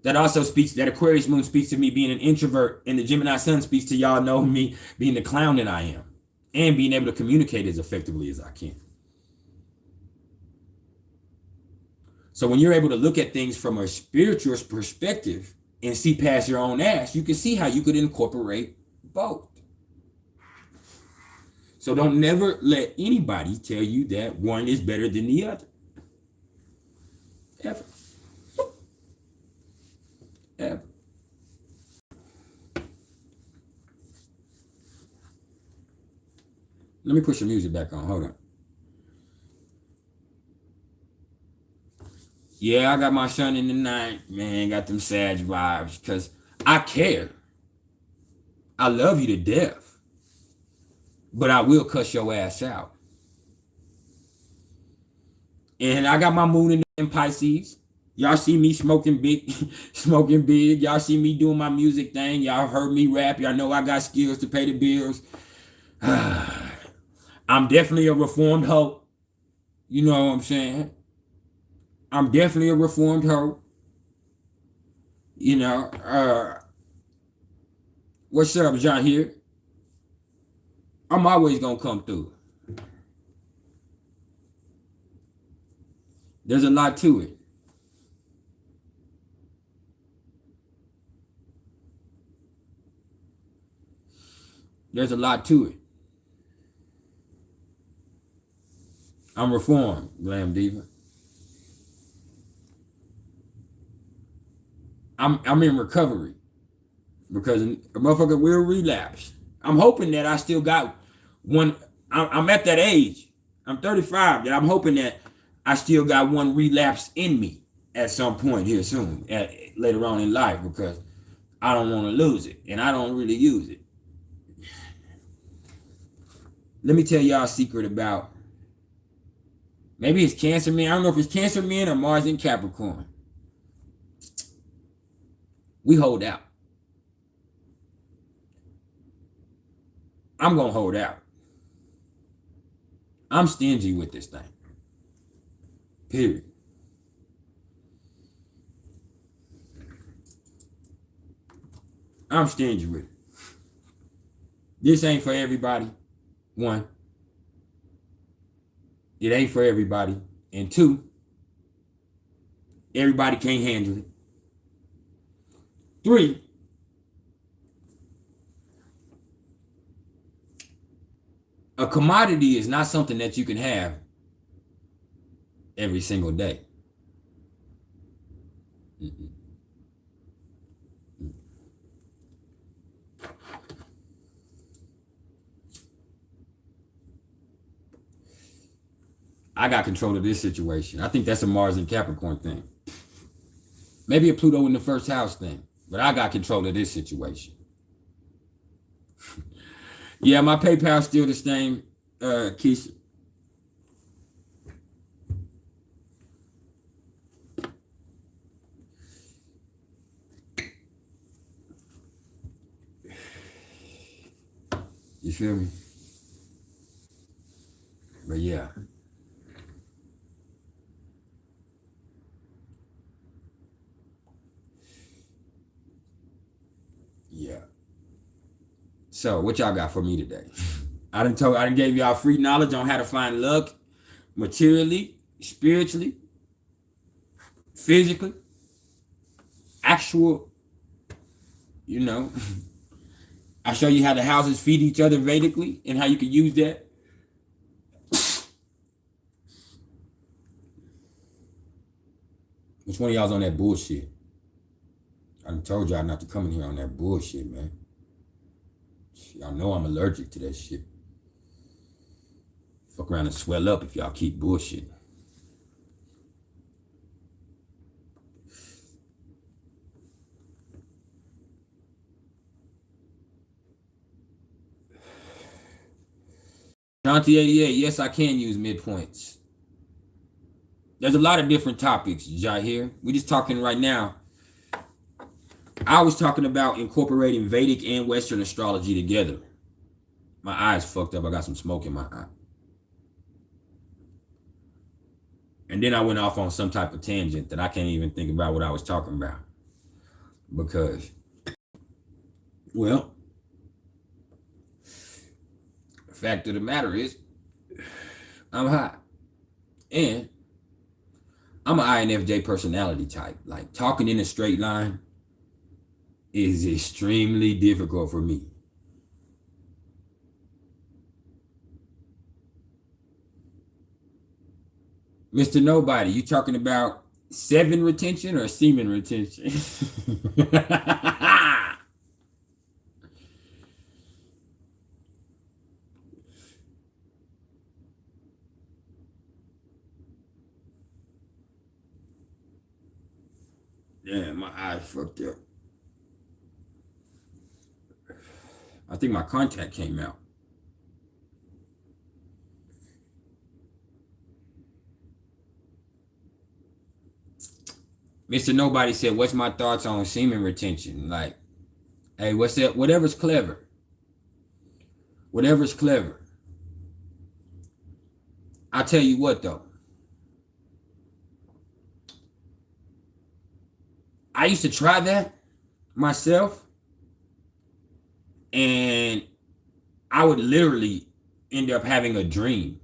That also speaks, that Aquarius moon speaks to me being an introvert, and the Gemini sun speaks to y'all know me being the clown that I am and being able to communicate as effectively as I can. So when you're able to look at things from a spiritual perspective and see past your own ass, you can see how you could incorporate both. So don't never let anybody tell you that one is better than the other. Ever. Ever. Let me put some music back on. Hold on. Yeah, I got my sun in the night, man. Got them Sag vibes because I care. I love you to death. But I will cuss your ass out. And I got my moon in Pisces. Y'all see me smoking big, smoking big. Y'all see me doing my music thing. Y'all heard me rap. Y'all know I got skills to pay the bills. I'm definitely a reformed hoe. You know what I'm saying? I'm definitely a reformed hoe. You know, what's up, John here? I'm always gonna come through. There's a lot to it. There's a lot to it. I'm reformed, Glam Diva. I'm in recovery because a motherfucker will relapse. I'm hoping that I still got one. I'm at that age. I'm 35. That I'm hoping that I still got one relapse in me at some point here soon, later on in life, because I don't want to lose it and I don't really use it. Let me tell y'all a secret about, maybe it's Cancer Man. I don't know if it's Cancer Man or Mars in Capricorn. We hold out. I'm going to hold out. I'm stingy with this thing. Period. I'm stingy with it. This ain't for everybody. One, it ain't for everybody. And two, everybody can't handle it. Three, a commodity is not something that you can have every single day. I got control of this situation. I think that's a Mars and Capricorn thing. Maybe a Pluto in the first house thing. But I got control of this situation. Yeah, my PayPal's still the same, Keisha. You feel me? But yeah. Yeah. So what y'all got for me today? I done gave y'all free knowledge on how to find luck materially, spiritually, physically, actual, you know. I show you how the houses feed each other Vedically and how you can use that. Which one of y'all's on that bullshit? I done told y'all not to come in here on that bullshit, man. Y'all know I'm allergic to that shit. Fuck around and swell up if y'all keep bullshit. Shanti88, yes, I can use midpoints. There's a lot of different topics, Jahir. We're just talking right now. I was talking about incorporating Vedic and Western astrology together. My eye's fucked up. I got some smoke in my eye. And then I went off on some type of tangent that I can't even think about what I was talking about. Because, well, the fact of the matter is, I'm hot. And I'm an INFJ personality type. Like, talking in a straight line is extremely difficult for me. Mr. Nobody, you talking about semen retention or semen retention? Damn, my eye fucked up. I think my contact came out. Mr. Nobody said, what's my thoughts on semen retention? Like, hey, what's that? Whatever's clever. Whatever's clever. I'll tell you what, though. I used to try that myself, and I would literally end up having a dream.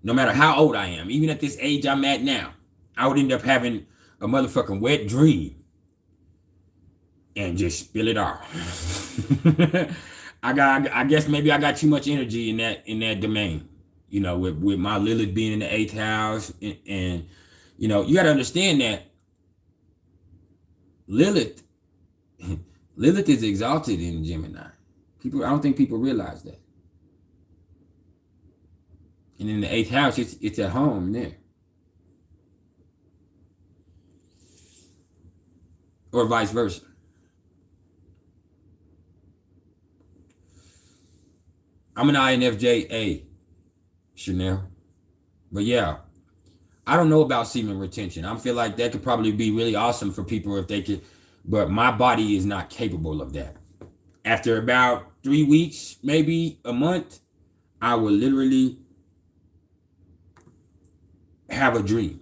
No matter how old I am, even at this age I'm at now, I would end up having a motherfucking wet dream and just spill it off. I guess maybe I got too much energy in that domain, you know, with my Lilith being in the 8th house, and you know, you got to understand that Lilith is exalted in Gemini. I don't think people realize that. And in the 8th house, it's at home there. Or vice versa. I'm an INFJ, Chanel. But yeah, I don't know about semen retention. I feel like that could probably be really awesome for people if they could, but my body is not capable of that. After about 3 weeks, maybe a month, I will literally have a dream.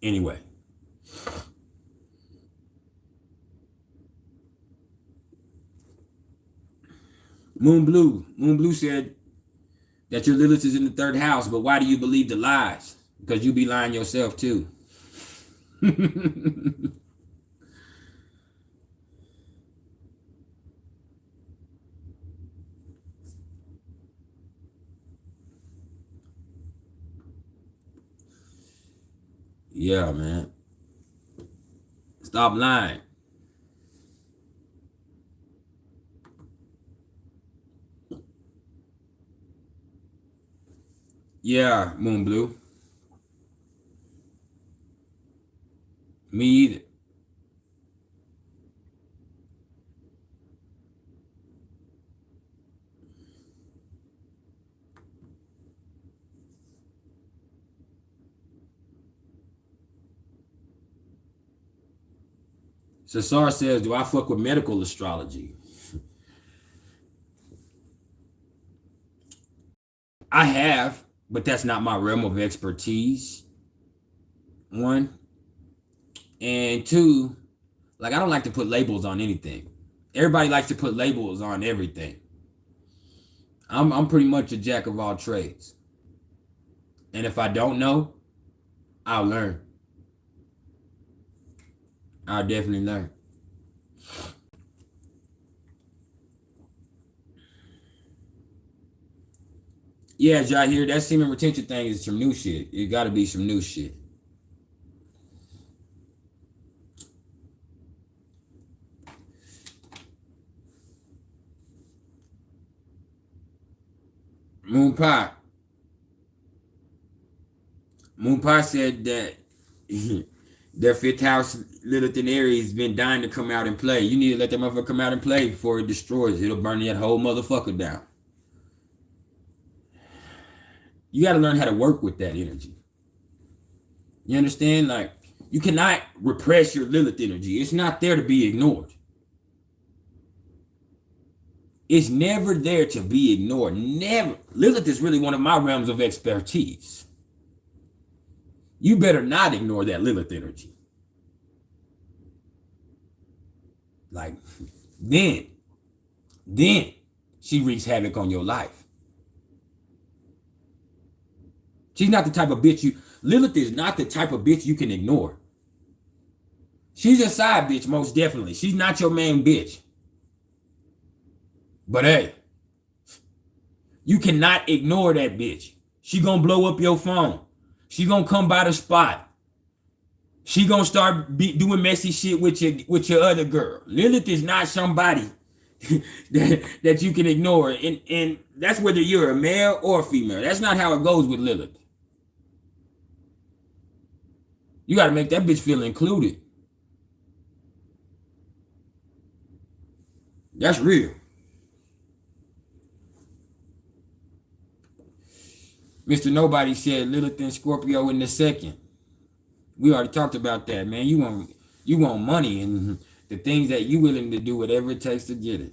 Anyway. Moon Blue said that your Lilith is in the 3rd house, but why do you believe the lies? Because you be lying yourself too. Yeah, man. Stop lying. Yeah, Moon Blue. Me either. Cesar says, do I fuck with medical astrology? I have, but that's not my realm of expertise. 1. And 2, like, I don't like to put labels on anything. Everybody likes to put labels on everything. I'm pretty much a jack of all trades. And if I don't know, I'll learn. I'll definitely learn. Yeah, Jahir, that semen retention thing is some new shit. It got to be some new shit. Moon Pie. Moon Pie said that their fifth house, Lilith in Aries, has been dying to come out and play. You need to let that motherfucker come out and play before it destroys. It'll burn that whole motherfucker down. You got to learn how to work with that energy. You understand? Like, you cannot repress your Lilith energy. It's not there to be ignored. It's never there to be ignored. Never. Lilith is really one of my realms of expertise. You better not ignore that Lilith energy. Like, then she wreaks havoc on your life. She's not the type of bitch Lilith is not the type of bitch you can ignore. She's a side bitch, most definitely. She's not your main bitch. But hey, you cannot ignore that bitch. She gonna blow up your phone. She gonna come by the spot. She gonna start doing messy shit with your other girl. Lilith is not somebody that you can ignore. And that's whether you're a male or a female. That's not how it goes with Lilith. You got to make that bitch feel included. That's real. Mr. Nobody said Lilith and Scorpio in the second. We already talked about that, man. You want money and the things that you willing to do whatever it takes to get it.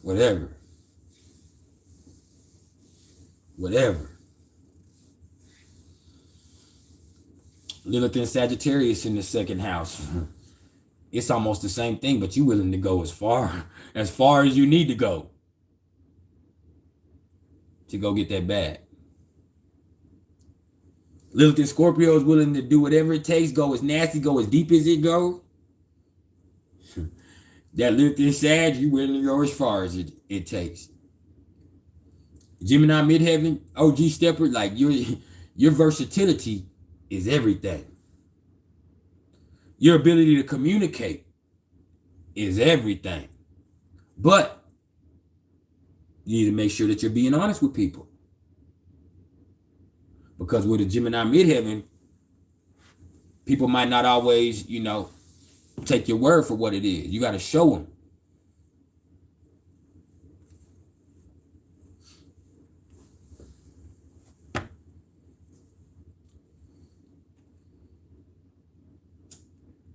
Whatever. Lilith and Sagittarius in the second house. It's almost the same thing, but you willing to go as far as you need to go get that bag. Lilith and Scorpio is willing to do whatever it takes, go as nasty, go as deep as it goes. That Lilith and Sag, you willing to go as far as it takes. Gemini midheaven, OG stepper, like your versatility is everything. Your ability to communicate is everything. But you need to make sure that you're being honest with people. Because with a Gemini midheaven, people might not always, take your word for what it is. You got to show them.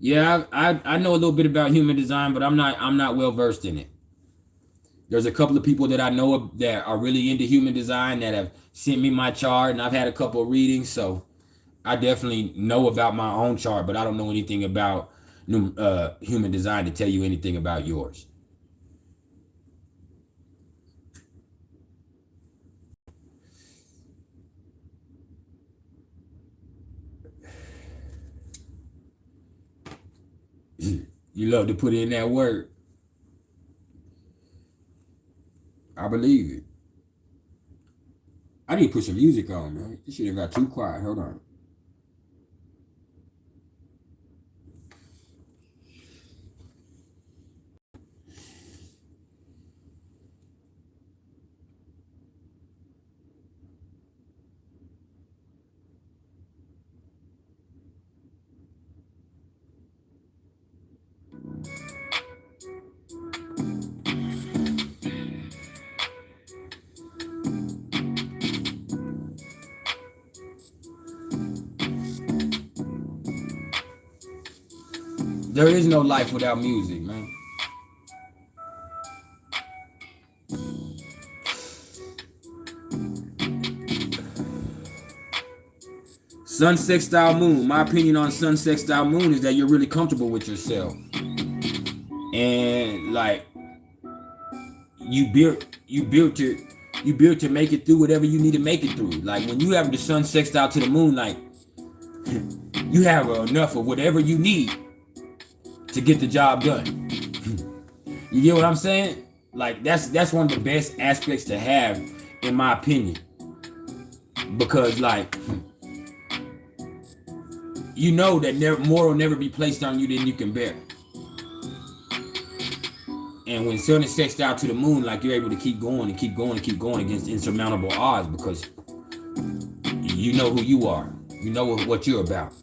Yeah, I know a little bit about human design, but I'm not well versed in it. There's a couple of people that I know that are really into human design that have sent me my chart, and I've had a couple of readings, so I definitely know about my own chart, but I don't know anything about human design to tell you anything about yours. You love to put in that word. I believe it. I need to put some music on, man. This shit have got too quiet. Hold on. There is no life without music, man. Sun sextile moon. My opinion on sun sextile moon is that you're really comfortable with yourself. And like you built to make it through whatever you need to make it through. Like when you have the sun sextile to the moon, like you have enough of whatever you need to get the job done. You get what I'm saying? Like that's one of the best aspects to have, in my opinion. Because like you know that more will never be placed on you than you can bear. And when sun is sexed out to the moon, like you're able to keep going and keep going and keep going against insurmountable odds because you know who you are. You know what you're about.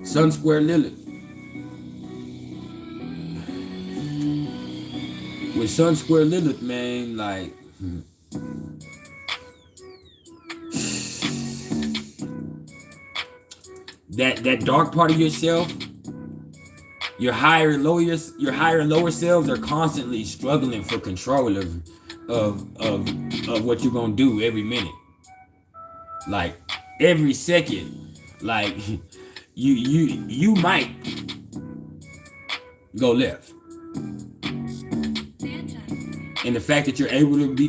Sun square Lilith. With Sun square Lilith, man, like that dark part of yourself, your higher and lower selves are constantly struggling for control of what you're gonna do every minute. Like every second, like you might go left. And the fact that you're able to be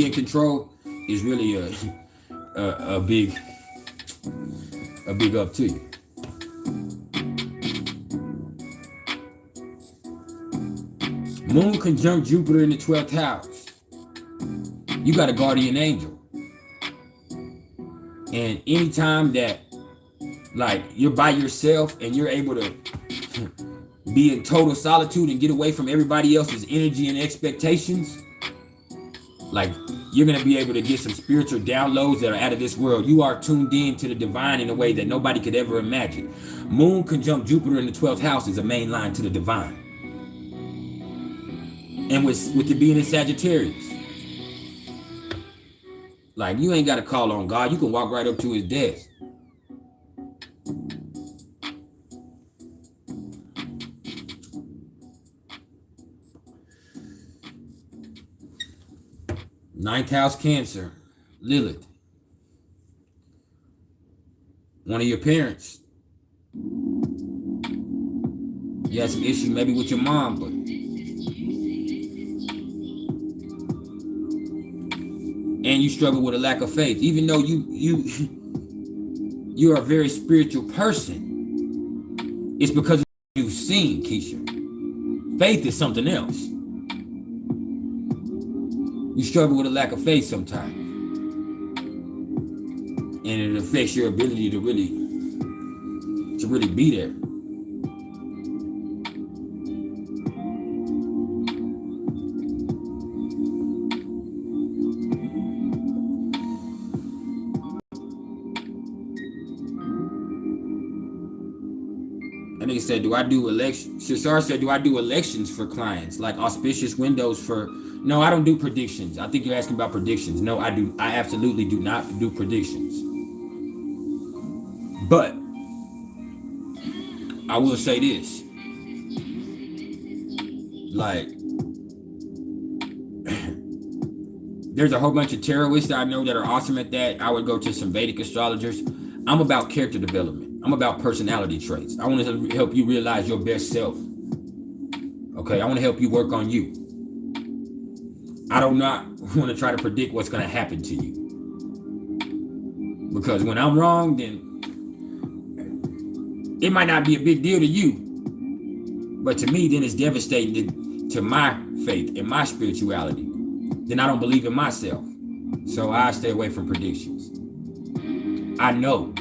in control is really a big up to you. Moon conjunct Jupiter in the 12th house. You got a guardian angel. And anytime that like you're by yourself and you're able to be in total solitude and get away from everybody else's energy and expectations, like you're going to be able to get some spiritual downloads that are out of this world. You are tuned in to the divine in a way that nobody could ever imagine. Moon conjunct Jupiter in the 12th house is a main line to the divine. And with it being in Sagittarius, like you ain't got to call on God. You can walk right up to his desk. Ninth house Cancer, Lilith. One of your parents. You had some issue maybe with your mom, but and you struggle with a lack of faith. Even though you're a very spiritual person, it's because of what you've seen, Keisha. Faith is something else. You struggle with a lack of faith sometimes. And it affects your ability to really be there. And they said, do I do elections? Cesar said, do I do elections for clients? Like auspicious windows for... No, I don't do predictions. I think you're asking about predictions. No, I absolutely do not do predictions. But I will say this. Like, there's a whole bunch of terrorists that I know that are awesome at that. I would go to some Vedic astrologers. I'm about character development. I'm about personality traits. I want to help you realize your best self. Okay, I want to help you work on you. I do not want to try to predict what's going to happen to you. Because when I'm wrong, then it might not be a big deal to you. But to me, then it's devastating to my faith and my spirituality. Then I don't believe in myself. So I stay away from predictions. I know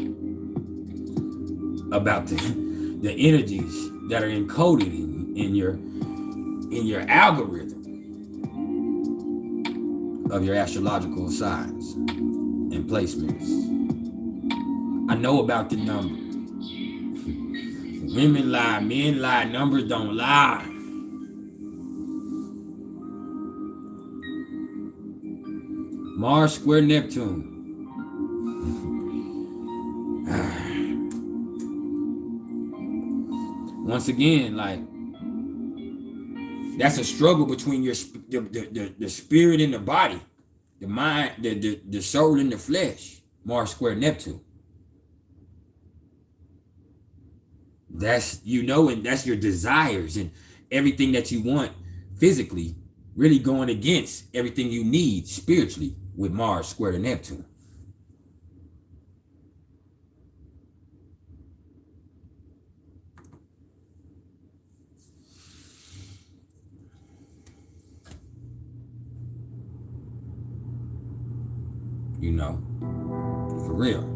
about the energies that are encoded in your algorithm of your astrological signs and placements. I know about the numbers. Women lie, men lie, numbers don't lie. Mars square Neptune. Once again, like, that's a struggle between the spirit and the body, the mind, the soul and the flesh. Mars square Neptune. That's, and that's your desires and everything that you want physically, really going against everything you need spiritually with Mars square to Neptune. know, for real.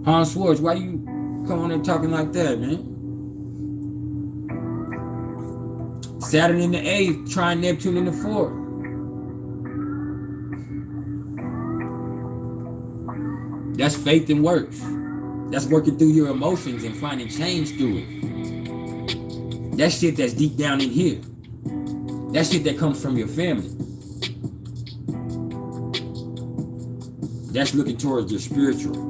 AnSwErS, why you come on there talking like that, man? Saturn in the 8th, trying Neptune in the 4th. That's faith and works. That's working through your emotions and finding change through it. That shit that's deep down in here. That shit that comes from your family. That's looking towards your spiritual.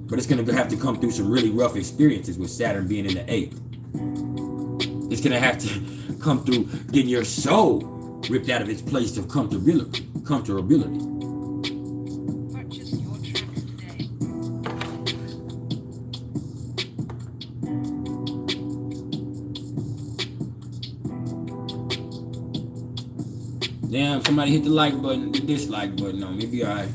But it's gonna have to come through some really rough experiences with Saturn being in the 8th. It's gonna have to come through getting your soul ripped out of its place of comfortability. Purchase your track today. Damn, somebody hit the like button, the dislike button on me. Be alright.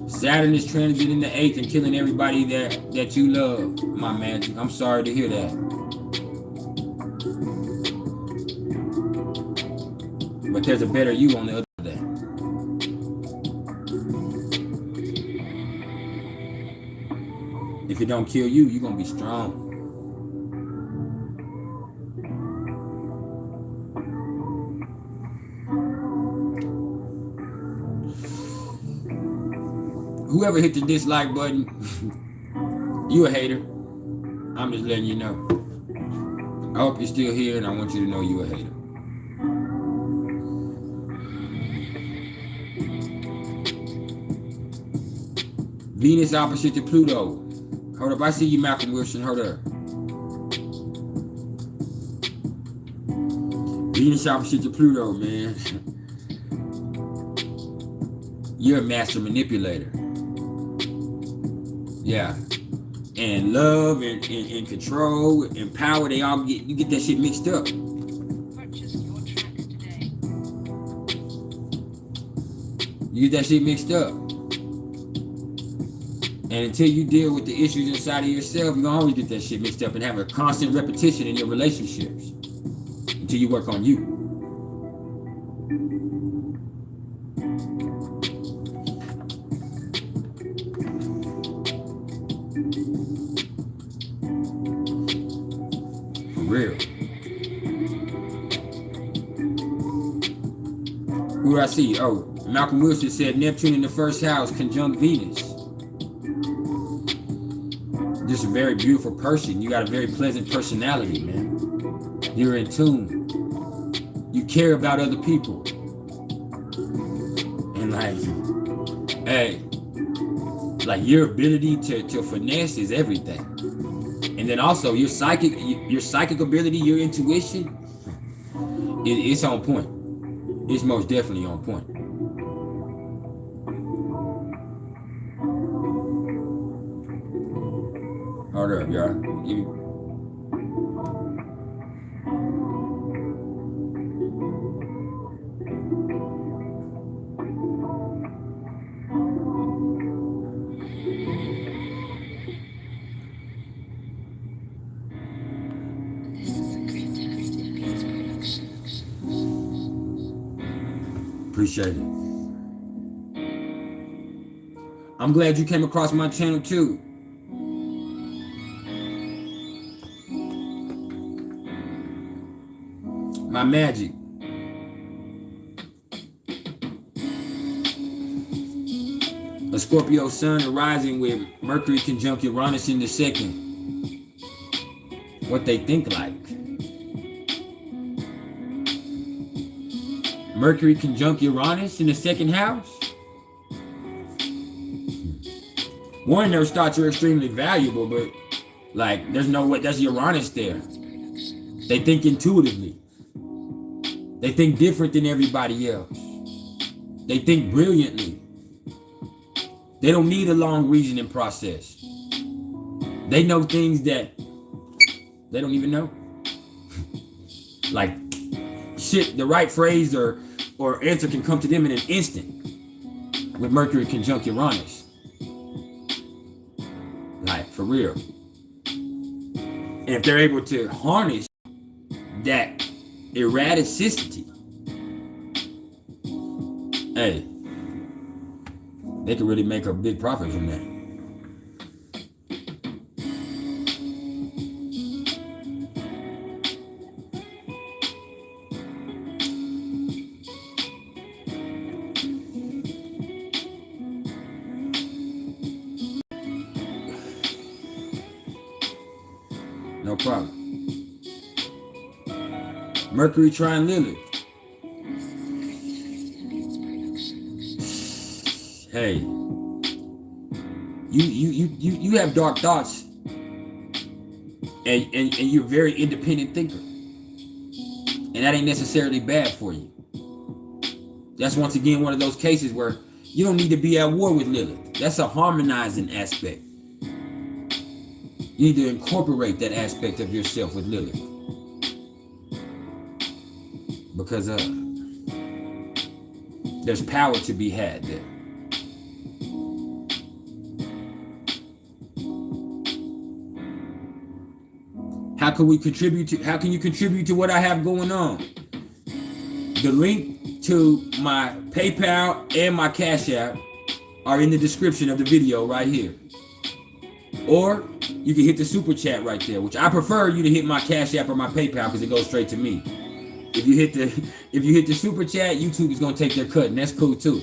Saturn is transiting the 8th and killing everybody that you love, my magic. I'm sorry to hear that. But there's a better you on the other day. If it don't kill you, you're gonna be strong. Whoever hit the dislike button, you a hater. I'm just letting you know. I hope you're still here, and I want you to know you a hater. Venus opposite to Pluto. Hold up, I see you, Malcolm Wilson. Hold up. Venus opposite to Pluto, man. You're a master manipulator. Yeah. And love and control and power, you get that shit mixed up. Purchase your track today. You get that shit mixed up. And until you deal with the issues inside of yourself, you're gonna always get that shit mixed up and have a constant repetition in your relationships until you work on you. Real. Who do I see? Oh, Malcolm Wilson said Neptune in the 1st house conjunct Venus. Just a very beautiful person. You got a very pleasant personality, man. You're in tune. You care about other people. And hey, your ability to finesse is everything. And then also your psychic ability, your intuition, it's on point. It's most definitely on point. Hold up, y'all. Appreciate it. I'm glad you came across my channel too. My magic. A Scorpio sun arising with Mercury conjunct Uranus in the 2nd. What they think like. Mercury conjunct Uranus in the 2nd house. One, those thoughts are extremely valuable, but there's no way, that's Uranus there. They think intuitively. They think different than everybody else. They think brilliantly. They don't need a long reasoning process. They know things that they don't even know. Like shit, the right phrase or answer can come to them in an instant with Mercury conjunct Uranus. Like, for real. And if they're able to harness that erraticity, hey, they could really make a big profit from that. No problem. Mercury trine Lilith. Hey, you have dark thoughts, and you're a very independent thinker, and that ain't necessarily bad for you. That's once again one of those cases where you don't need to be at war with Lilith. That's a harmonizing aspect. You need to incorporate that aspect of yourself with Lilith, because there's power to be had there. How can you contribute to what I have going on? The link to my PayPal and my Cash App are in the description of the video right here. Or you can hit the super chat right there, which I prefer you to hit my Cash App or my PayPal because it goes straight to me. If you hit the super chat, YouTube is gonna take their cut, and that's cool too.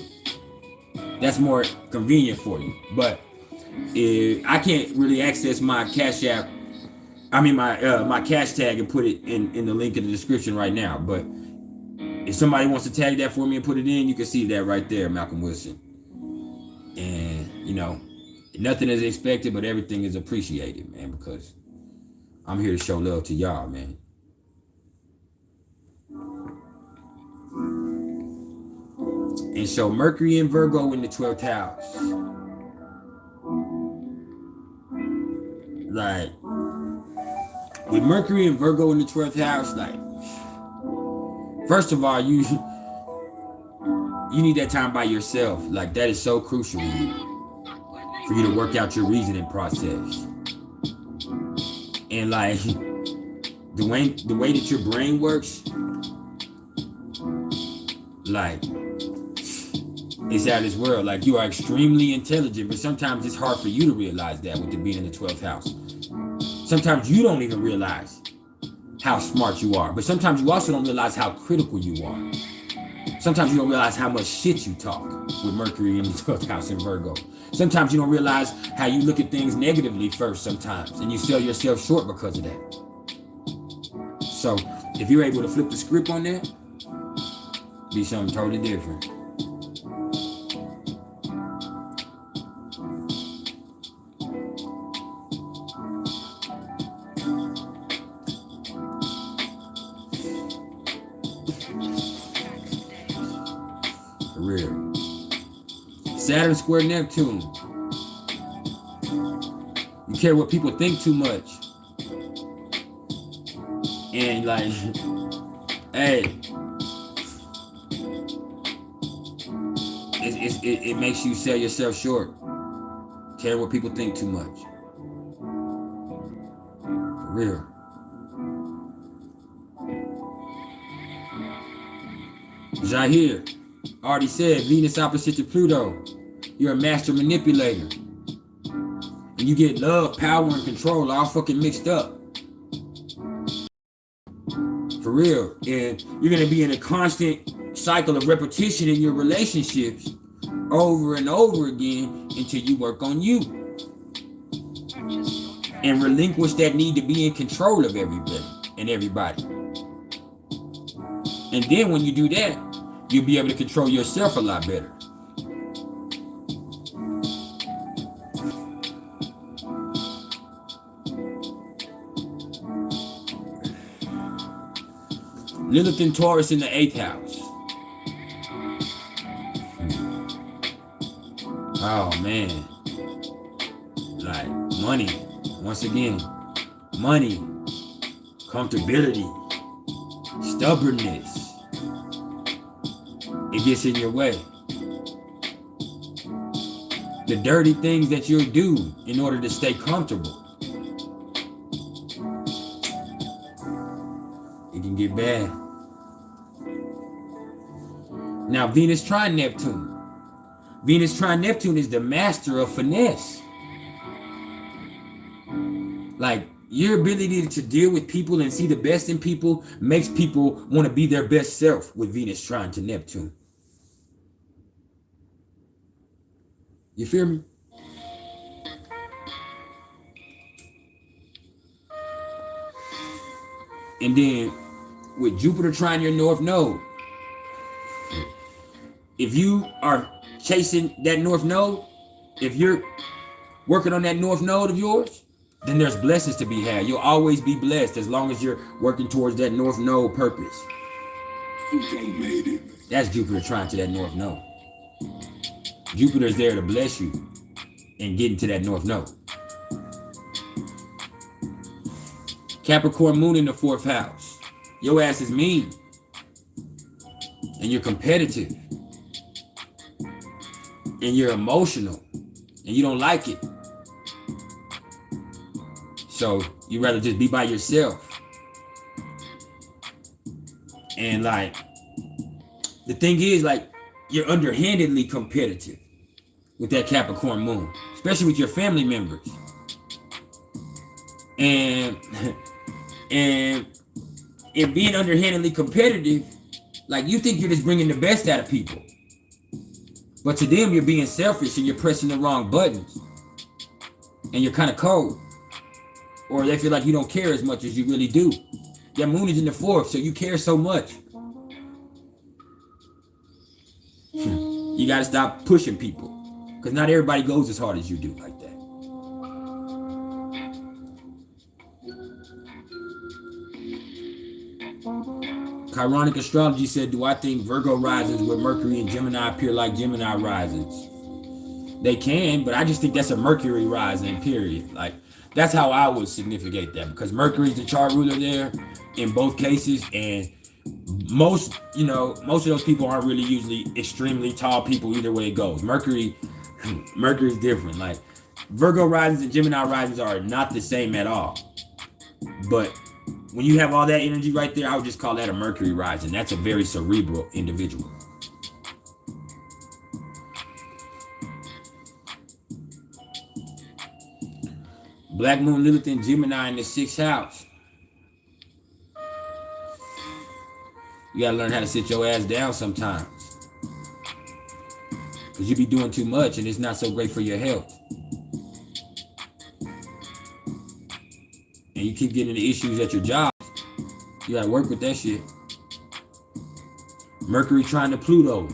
That's more convenient for you. But if I can't really access my Cash App, my cash tag and put it in the link in the description right now. But if somebody wants to tag that for me and put it in, you can see that right there, Malcolm Wilson. And nothing is expected, but everything is appreciated, man, because I'm here to show love to y'all, man. And so Mercury and Virgo in the 12th house. Like, with Mercury and Virgo in the 12th house, like, first of all, you need that time by yourself. Like, that is so crucial for you to work out your reasoning process. And like, the way that your brain works, like, it's out of this world. Like, you are extremely intelligent, but sometimes it's hard for you to realize that with it being in the 12th house. Sometimes you don't even realize how smart you are, but sometimes you also don't realize how critical you are. Sometimes you don't realize how much shit you talk with Mercury in the 12th house in Virgo. Sometimes you don't realize how you look at things negatively first sometimes, and you sell yourself short because of that. So if you're able to flip the script on that, be something totally different. For real. Saturn square Neptune. You care what people think too much. And like, hey, it makes you sell yourself short. Care what people think too much. For real. Zahir already said Venus opposite to Pluto. You're a master manipulator. And you get love, power, and control all fucking mixed up. For real. And you're gonna be in a constant cycle of repetition in your relationships over and over again until you work on you. And relinquish that need to be in control of everybody and everybody. And then when you do that, you'll be able to control yourself a lot better. Lilith and Taurus in the 8th house. Oh man. Like money. Once again. Money. Comfortability. Stubbornness. It gets in your way. The dirty things that you'll do in order to stay comfortable. It can get bad. Now, Venus trine Neptune. Venus trine Neptune is the master of finesse. Like, your ability to deal with people and see the best in people makes people want to be their best self with Venus trine to Neptune. You feel me? And then with Jupiter trine your North Node, if you are chasing that North Node, if you're working on that North Node of yours, then there's blessings to be had. You'll always be blessed as long as you're working towards that North Node purpose. That's Jupiter trine to that North Node. Jupiter's there to bless you and get into that North Node. Capricorn moon in the 4th house. Your ass is mean. And you're competitive. And you're emotional. And you don't like it. So you'd rather just be by yourself. And like, the thing is, like, you're underhandedly competitive with that Capricorn moon, especially with your family members. And in being underhandedly competitive, like, you think you're just bringing the best out of people. But to them, you're being selfish and you're pressing the wrong buttons. And you're kind of cold. Or they feel like you don't care as much as you really do. That moon is in the 4th, so you care so much. You gotta stop pushing people, because not everybody goes as hard as you do like that. Chironic Astrology said, do I think Virgo risings with Mercury and Gemini appear like Gemini risings? They can, but I just think that's a Mercury rising, period. Like, that's how I would significate that, because Mercury's the chart ruler there in both cases, and most of those people aren't really usually extremely tall people either way it goes. Mercury's different. Like, Virgo risings and Gemini risings are not the same at all. But when you have all that energy right there, I would just call that a Mercury rising. That's a very cerebral individual. Black moon Lilith and Gemini in the 6th house. You gotta learn how to sit your ass down sometimes. Because you be doing too much and it's not so great for your health. And you keep getting into issues at your job. You gotta work with that shit. Mercury trine to Pluto.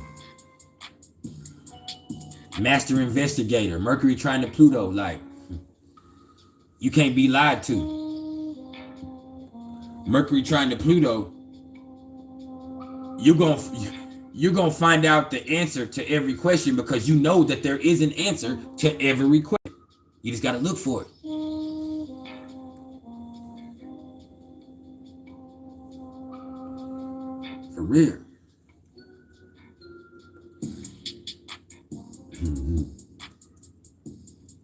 Master investigator. Mercury trine to Pluto. Like, you can't be lied to. Mercury trine to Pluto. You're gonna find out the answer to every question, because you know that there is an answer to every question. You just gotta look for it. For real.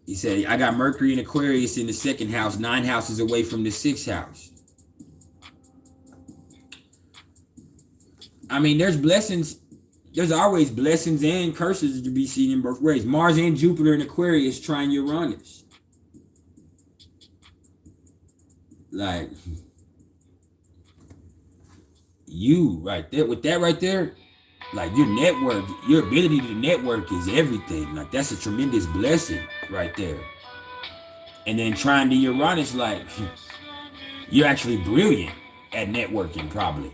He said, I got Mercury and Aquarius in the 2nd house, 9 houses away from the 6th house. I mean, there's blessings. There's always blessings and curses to be seen in both ways. Mars and Jupiter in Aquarius trine Uranus. Like, you right there, with that right there, like, your network, your ability to network is everything. Like, that's a tremendous blessing right there. And then trying to Uranus, like, you're actually brilliant at networking probably.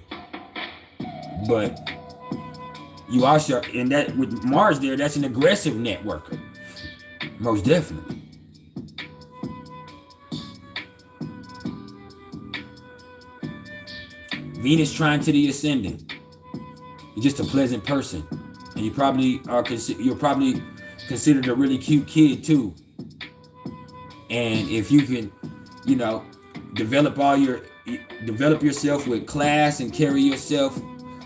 But you also, and that with Mars there, that's an aggressive networker. Most definitely. Venus trine to the ascendant. You're just a pleasant person, and you probably are. You're probably considered a really cute kid too. And if you can, you know, develop yourself with class and carry yourself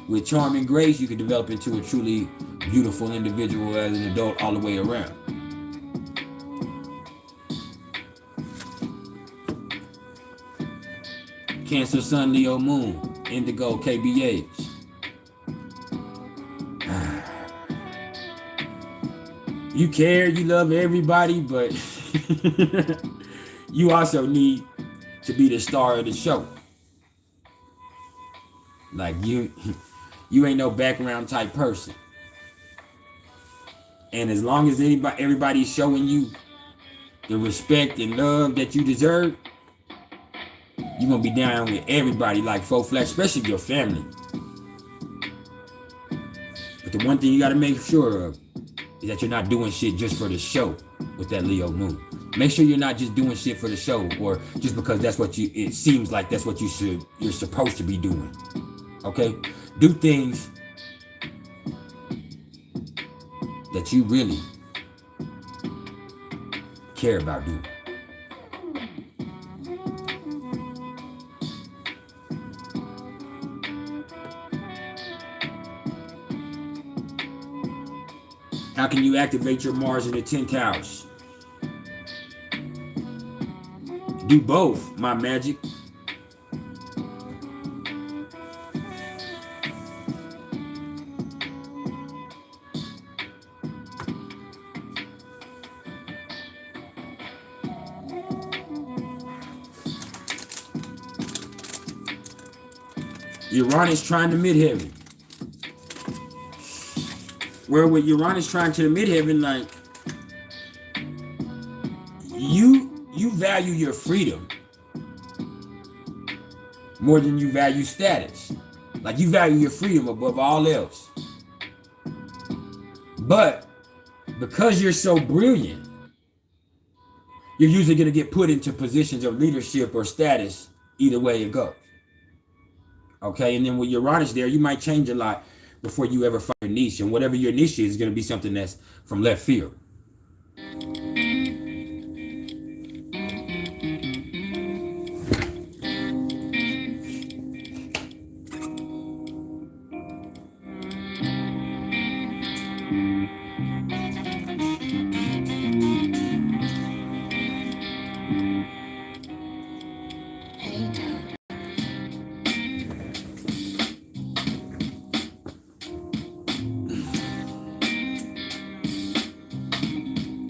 with charm and grace, you can develop into a truly beautiful individual as an adult all the way around. Cancer, Sun, Leo, Moon, Indigo, KBH. You care, you love everybody, but you also need to be the star of the show. Like you ain't no background type person. And as long as everybody's showing you the respect and love that you deserve, you're gonna be down with everybody like full flesh, especially your family. But the one thing you gotta make sure of is that you're not doing shit just for the show with that Leo moon. Make sure you're not just doing shit for the show or just because that's what it seems like that's what you're supposed to be doing. Okay? Do things that you really care about doing. How can you activate your Mars in the 10th house? Do both, my magic. Uranus trying to midheaven. Where with Uranus trying to the midheaven, like you value your freedom more than you value status. Like you value your freedom above all else. But because you're so brilliant, you're usually going to get put into positions of leadership or status either way it goes. Okay, and then with Uranus there, you might change a lot before you ever find your niche. And whatever your niche is going to be something that's from left field.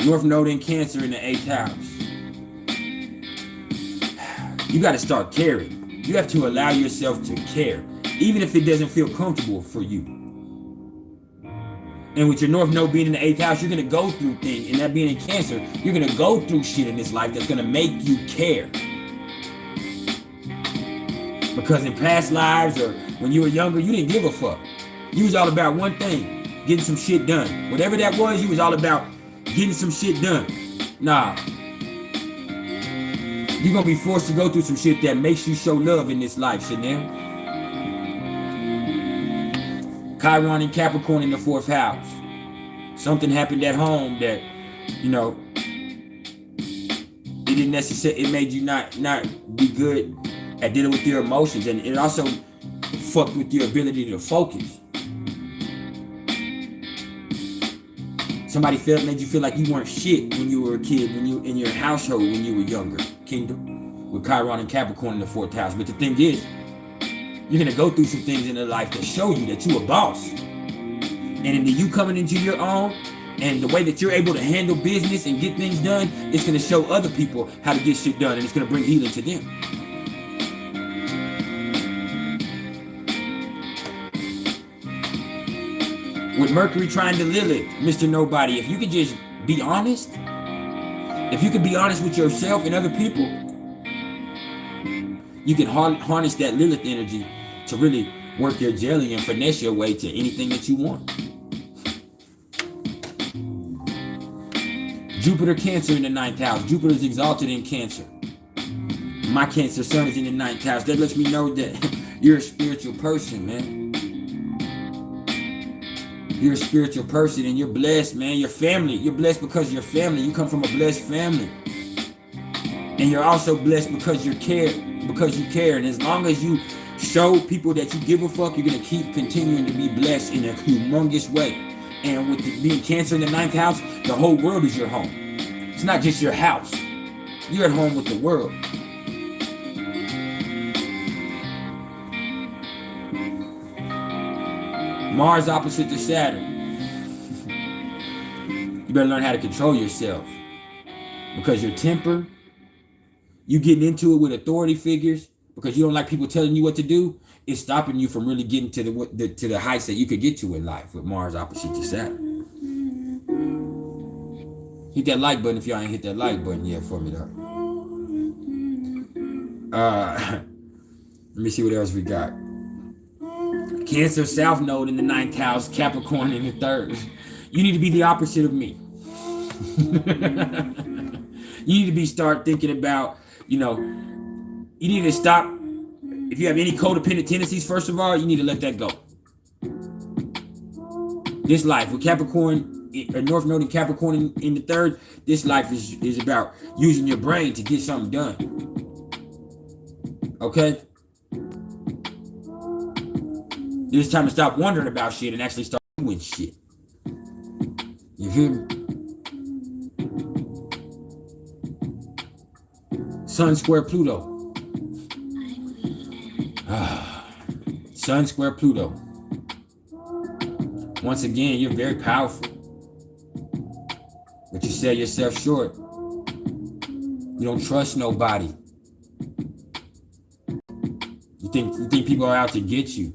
North Node in Cancer in the 8th house. You got to start caring. You have to allow yourself to care, even if it doesn't feel comfortable for you. And with your North Node being in the 8th house, you're going to go through things. And that being in Cancer, you're going to go through shit in this life that's going to make you care. Because in past lives or when you were younger, you didn't give a fuck. You was all about one thing, getting some shit done. Whatever that was, you was all about getting some shit done. Nah. You're gonna be forced to go through some shit that makes you show love in this life, Chanel. Chiron and Capricorn in the 4th house. Something happened at home that, you know, it didn't necessarily, it made you not be good at dealing with your emotions, and it also fucked with your ability to focus. Somebody made you feel like you weren't shit when you were a kid, when you in your household when you were younger, Kingdom, with Chiron and Capricorn in the 4th house. But the thing is, you're gonna go through some things in your life that show you that you a boss. And in you coming into your own, and the way that you're able to handle business and get things done, it's gonna show other people how to get shit done, and it's gonna bring healing to them. With Mercury trying to Lilith, Mr. Nobody, if you could just be honest, if you could be honest with yourself and other people, you can harness that Lilith energy to really work your jelly and finesse your way to anything that you want. Jupiter Cancer in the 9th house. Jupiter is exalted in Cancer. My Cancer sun is in the 9th house. That lets me know that You're a spiritual person, man. You're a spiritual person and you're blessed, man. Your family, you're blessed because of your family. You come from a blessed family. And you're also blessed because you care. And as long as you show people that you give a fuck, you're going to keep continuing to be blessed in a humongous way. And with being Cancer in the 9th house, the whole world is your home. It's not just your house. You're at home with the world. Mars opposite to Saturn. You better learn how to control yourself. Because your temper, you getting into it with authority figures, because you don't like people telling you what to do, it's stopping you from really getting to the heights that you could get to in life with Mars opposite to Saturn. Hit that like button if y'all ain't hit that like button yet for me though. Let me see what else we got. Cancer South Node in the 9th house, Capricorn in the 3rd. You need to be the opposite of me. You need to start thinking about, you need to stop. If you have any codependent tendencies, first of all, you need to let that go. This life with Capricorn, North Node and Capricorn in the 3rd, this life is about using your brain to get something done. Okay? It's time to stop wondering about shit and actually start doing shit. You hear me? Sun square Pluto. Sun square Pluto. Once again, you're very powerful. But you sell yourself short. You don't trust nobody. You think people are out to get you.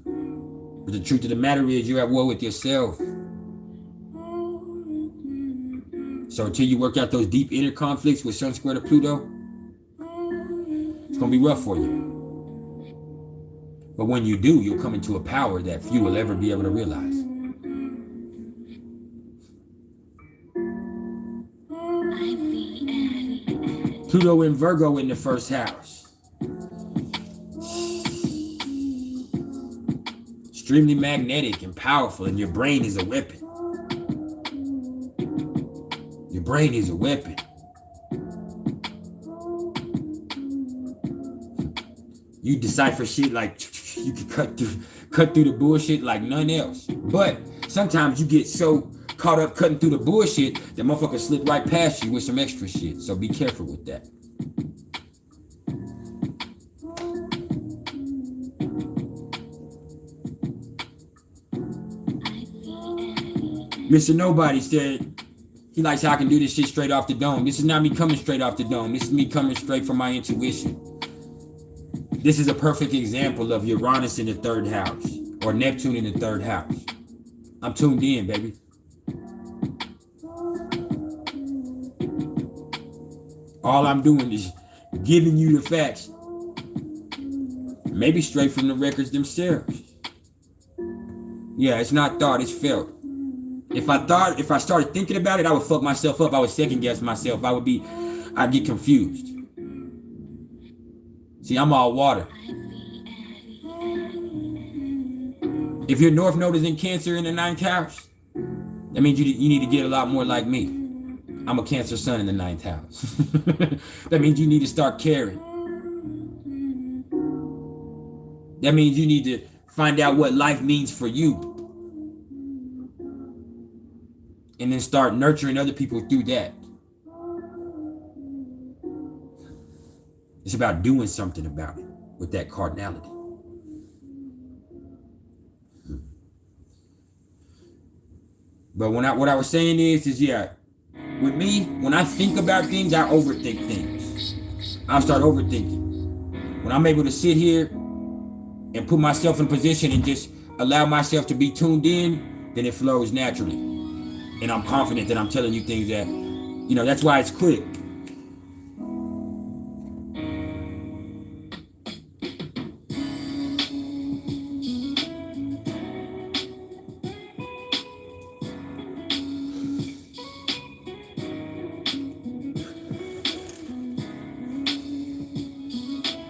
But the truth of the matter is you're at war with yourself. So until you work out those deep inner conflicts with Sun square to Pluto, it's going to be rough for you. But when you do, you'll come into a power that few will ever be able to realize. Pluto and Virgo in the 1st house. Extremely magnetic and powerful, and your brain is a weapon. Your brain is a weapon. You decipher shit like you can cut through the bullshit like none else. But sometimes you get so caught up cutting through the bullshit that motherfuckers slip right past you with some extra shit. So be careful with that. Mr. Nobody said he likes how I can do this shit straight off the dome. This is not me coming straight off the dome. This is me coming straight from my intuition. This is a perfect example of Uranus in the 3rd house or Neptune in the 3rd house. I'm tuned in, baby. All I'm doing is giving you the facts. Maybe straight from the records themselves. Yeah, it's not thought, it's felt. If I started thinking about it, I would fuck myself up. I would second guess myself. I'd get confused. See, I'm all water. If your North Node is in Cancer in the 9th house, that means you need to get a lot more like me. I'm a Cancer Sun in the 9th house. That means you need to start caring. That means you need to find out what life means for you. And then start nurturing other people through that. It's about doing something about it with that cardinality. But what I was saying is yeah, with me, when I think about things, I overthink things. I start overthinking. When I'm able to sit here and put myself in position and just allow myself to be tuned in, then it flows naturally. And I'm confident that I'm telling you things that, that's why it's quick.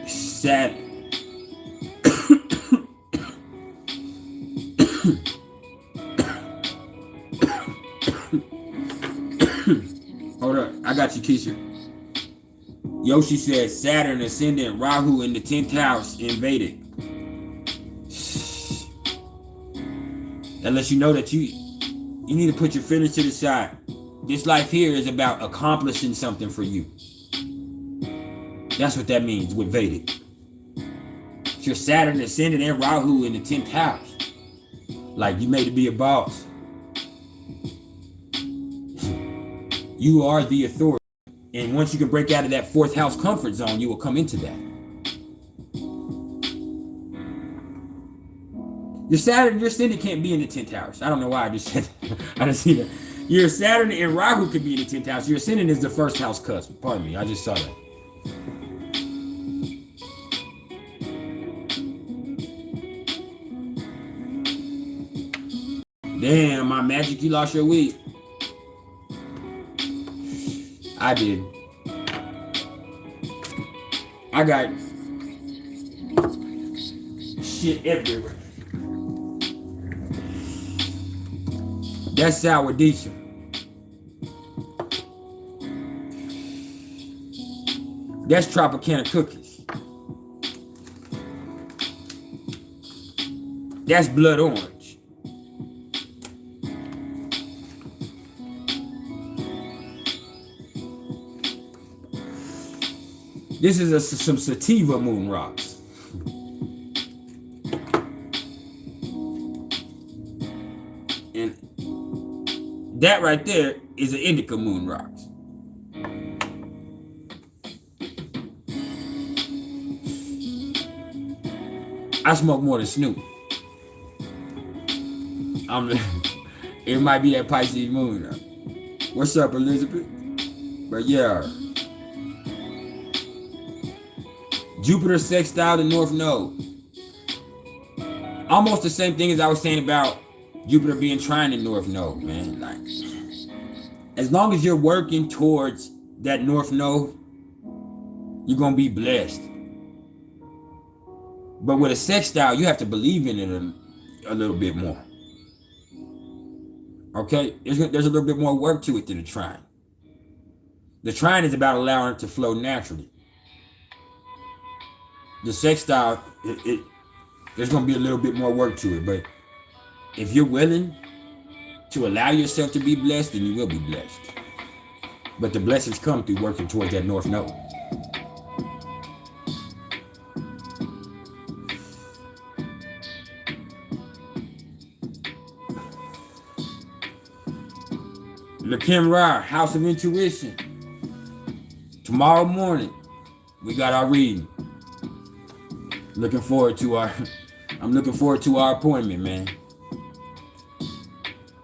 Saturn. Hold up, I got you, Keisha. Yoshi says Saturn ascendant Rahu in the 10th house in Vedic. That lets you know that you need to put your feelings to the side. This life here is about accomplishing something for you. That's what that means with Vedic. It's your Saturn ascendant and Rahu in the 10th house. Like you made to be a boss. You are the authority. And once you can break out of that 4th house comfort zone, you will come into that. Your Saturn, your ascendant can't be in the 10th house. I don't know why I just said that. I didn't see that. Your Saturn and Rahu could be in the 10th house. Your ascendant is the 1st house cusp. Pardon me, I just saw that. Damn, my magic, you lost your weed. I did. I got shit everywhere. That's sour diesel. That's Tropicana cookies. That's blood orange. This is some sativa moon rocks. And that right there is an indica moon rocks. I smoke more than Snoop. It might be that Pisces moon. What's up, Elizabeth? But yeah. Jupiter sextile the North Node. Almost the same thing as I was saying about Jupiter being trine the North Node, man. Like, as long as you're working towards that North Node, you're gonna be blessed. But with a sextile, you have to believe in it a little bit more. Okay, there's a little bit more work to it than the trine. The trine is about allowing it to flow naturally. The sextile, there's going to be a little bit more work to it, but if you're willing to allow yourself to be blessed, then you will be blessed. But the blessings come through working towards that North Node. Lakim Ra, House of Intuition. Tomorrow morning, we got our reading. I'm looking forward to our appointment, man.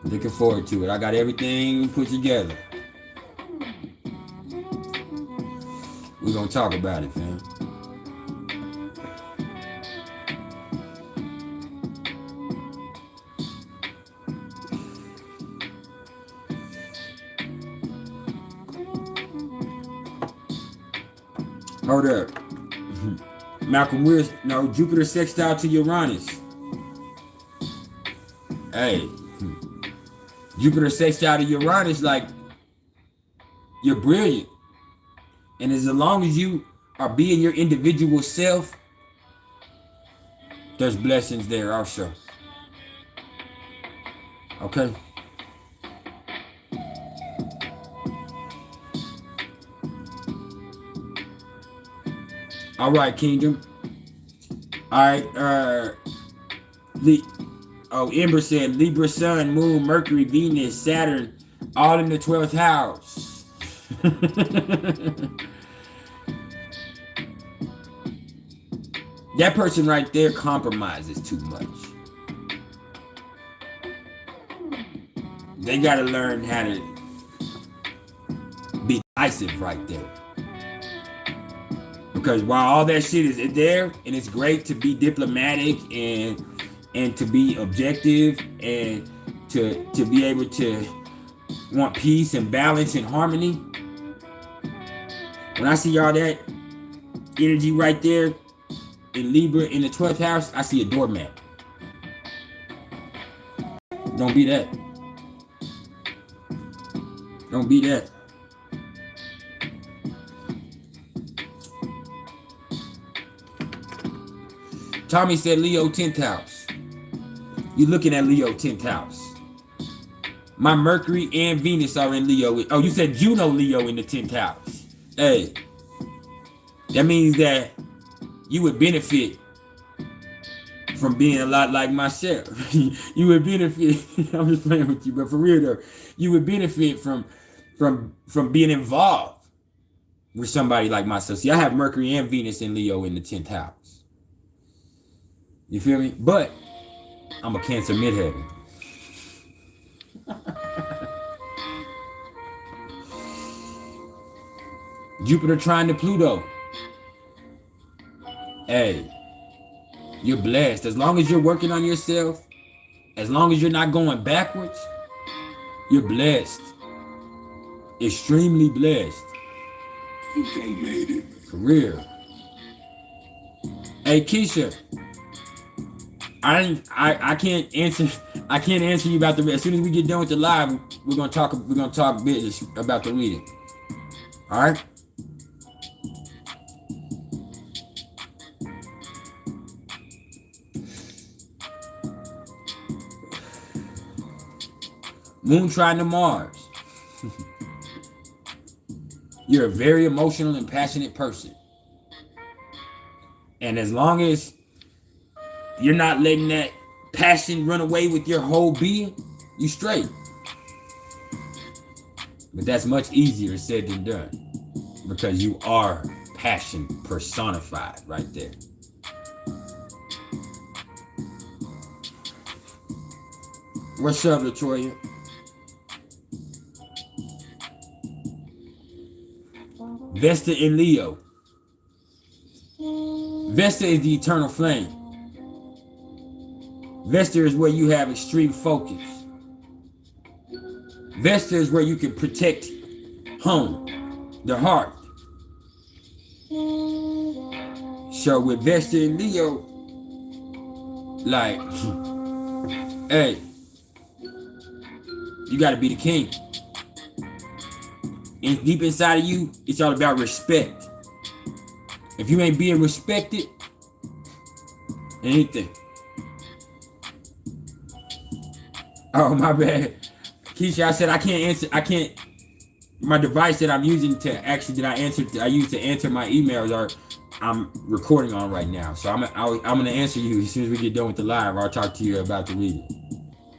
Looking forward to it. I got everything put together. We're gonna talk about it, man. Hold up. Malcolm Wills, no, Jupiter sextile to Uranus. Hey, Jupiter sextile to Uranus, like, you're brilliant. And as long as you are being your individual self, there's blessings there also. Okay? All right, Kingdom. All right, Ember said Libra, Sun, Moon, Mercury, Venus, Saturn, all in the 12th house. That person right there compromises too much. They gotta learn how to be decisive right there. Because while all that shit is there, and it's great to be diplomatic and to be objective and to be able to want peace and balance and harmony, when I see all that energy right there in Libra in the 12th house, I see a doormat. Don't be that. Don't be that. Tommy said Leo 10th house. You're looking at Leo 10th house. My Mercury and Venus are in Leo. Oh, you said Juno Leo in the 10th house. Hey, that means that you would benefit from being a lot like myself. You would benefit. I'm just playing with you, but for real though, you would benefit from being involved with somebody like myself. See, I have Mercury and Venus in Leo in the 10th house. You feel me? But I'm a Cancer midheaven. Jupiter trying to Pluto. Hey, you're blessed. As long as you're working on yourself, as long as you're not going backwards, you're blessed. Extremely blessed. CK made it. For real. Hey Keisha, I can't answer you about the reading. As soon as we get done with the live, we're gonna talk business about the reading. Alright? Moon trine to Mars. You're a very emotional and passionate person. And as long as you're not letting that passion run away with your whole being, you straight. But that's much easier said than done, because you are passion personified right there. What's up, Latoya? Vesta in Leo. Vesta is the eternal flame. Vesta is where you have extreme focus. Vesta is where you can protect home, the heart. So with Vesta in Leo, like, hey, you gotta be the king. And deep inside of you, it's all about respect. If you ain't being respected, anything. Oh, my bad. Keisha, I said I can't, my device that I'm using to actually, I use to answer my emails I'm recording on right now. So I'm gonna answer you as soon as we get done with the live. I'll talk to you about the reading.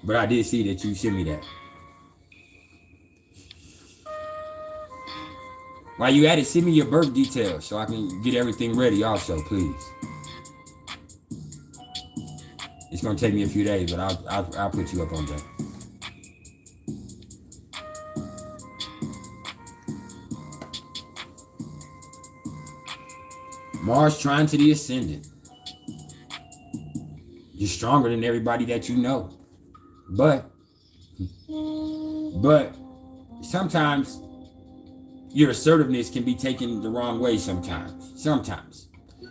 But I did see that you sent me that. While you at it, send me your birth details so I can get everything ready also, please. It's gonna take me a few days, but I'll put you up on that. Mars trine to the ascendant. You're stronger than everybody that you know. But sometimes your assertiveness can be taken the wrong way sometimes.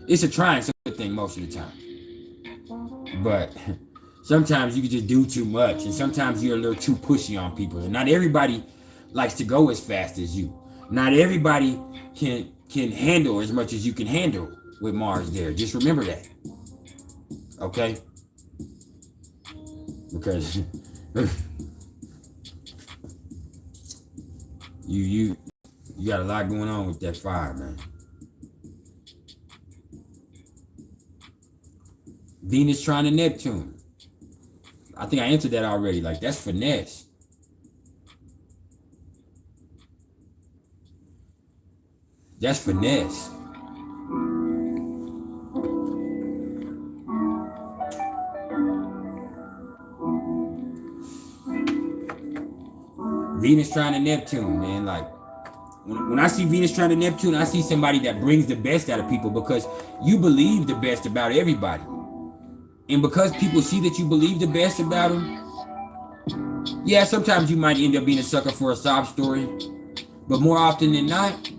It's a trine, it's a good thing most of the time. But sometimes you can just do too much, and sometimes you're a little too pushy on people. And not everybody likes to go as fast as you. Not everybody can handle as much as you can handle with Mars there. Just remember that. Okay? Because you got a lot going on with that fire, man. Venus trine to Neptune. I think I answered that already. Like, that's finesse. That's finesse. Venus trine to Neptune, man. Like, when I see Venus trine to Neptune, I see somebody that brings the best out of people, because you believe the best about everybody. And because people see that you believe the best about them, yeah, sometimes you might end up being a sucker for a sob story. But more often than not,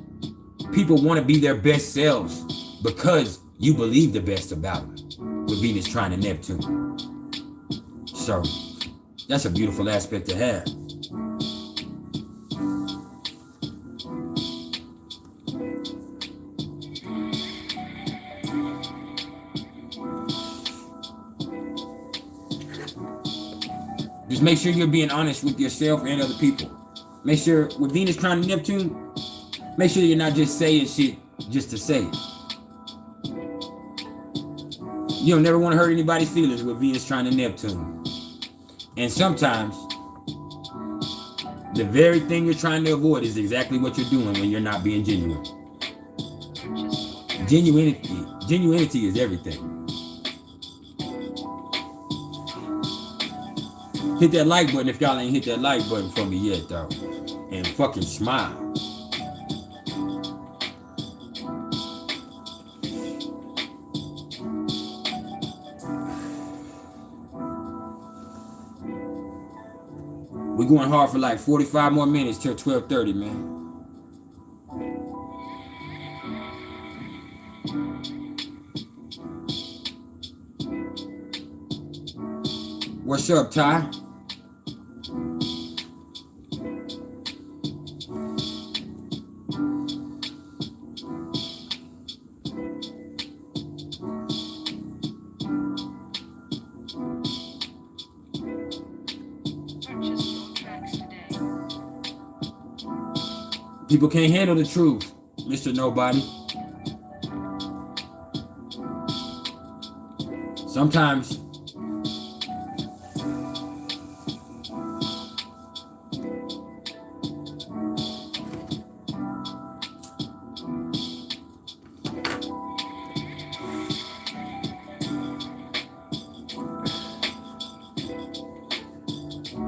people want to be their best selves because you believe the best about them with Venus trine to Neptune. So that's a beautiful aspect to have. make sure you're being honest with yourself and other people. Make sure with Venus trine Neptune, make sure you're not just saying shit just to say it. You don't never want to hurt anybody's feelings with Venus trine Neptune. And sometimes the very thing you're trying to avoid is exactly what you're doing when you're not being genuine. Genuinity is everything. Hit that like button if y'all ain't hit that like button for me yet, though. And fucking smile. We're going hard for like 45 more minutes till 12:30, man. What's up, Ty? Purchase your tracks today. People can't handle the truth, Mr. Nobody. Sometimes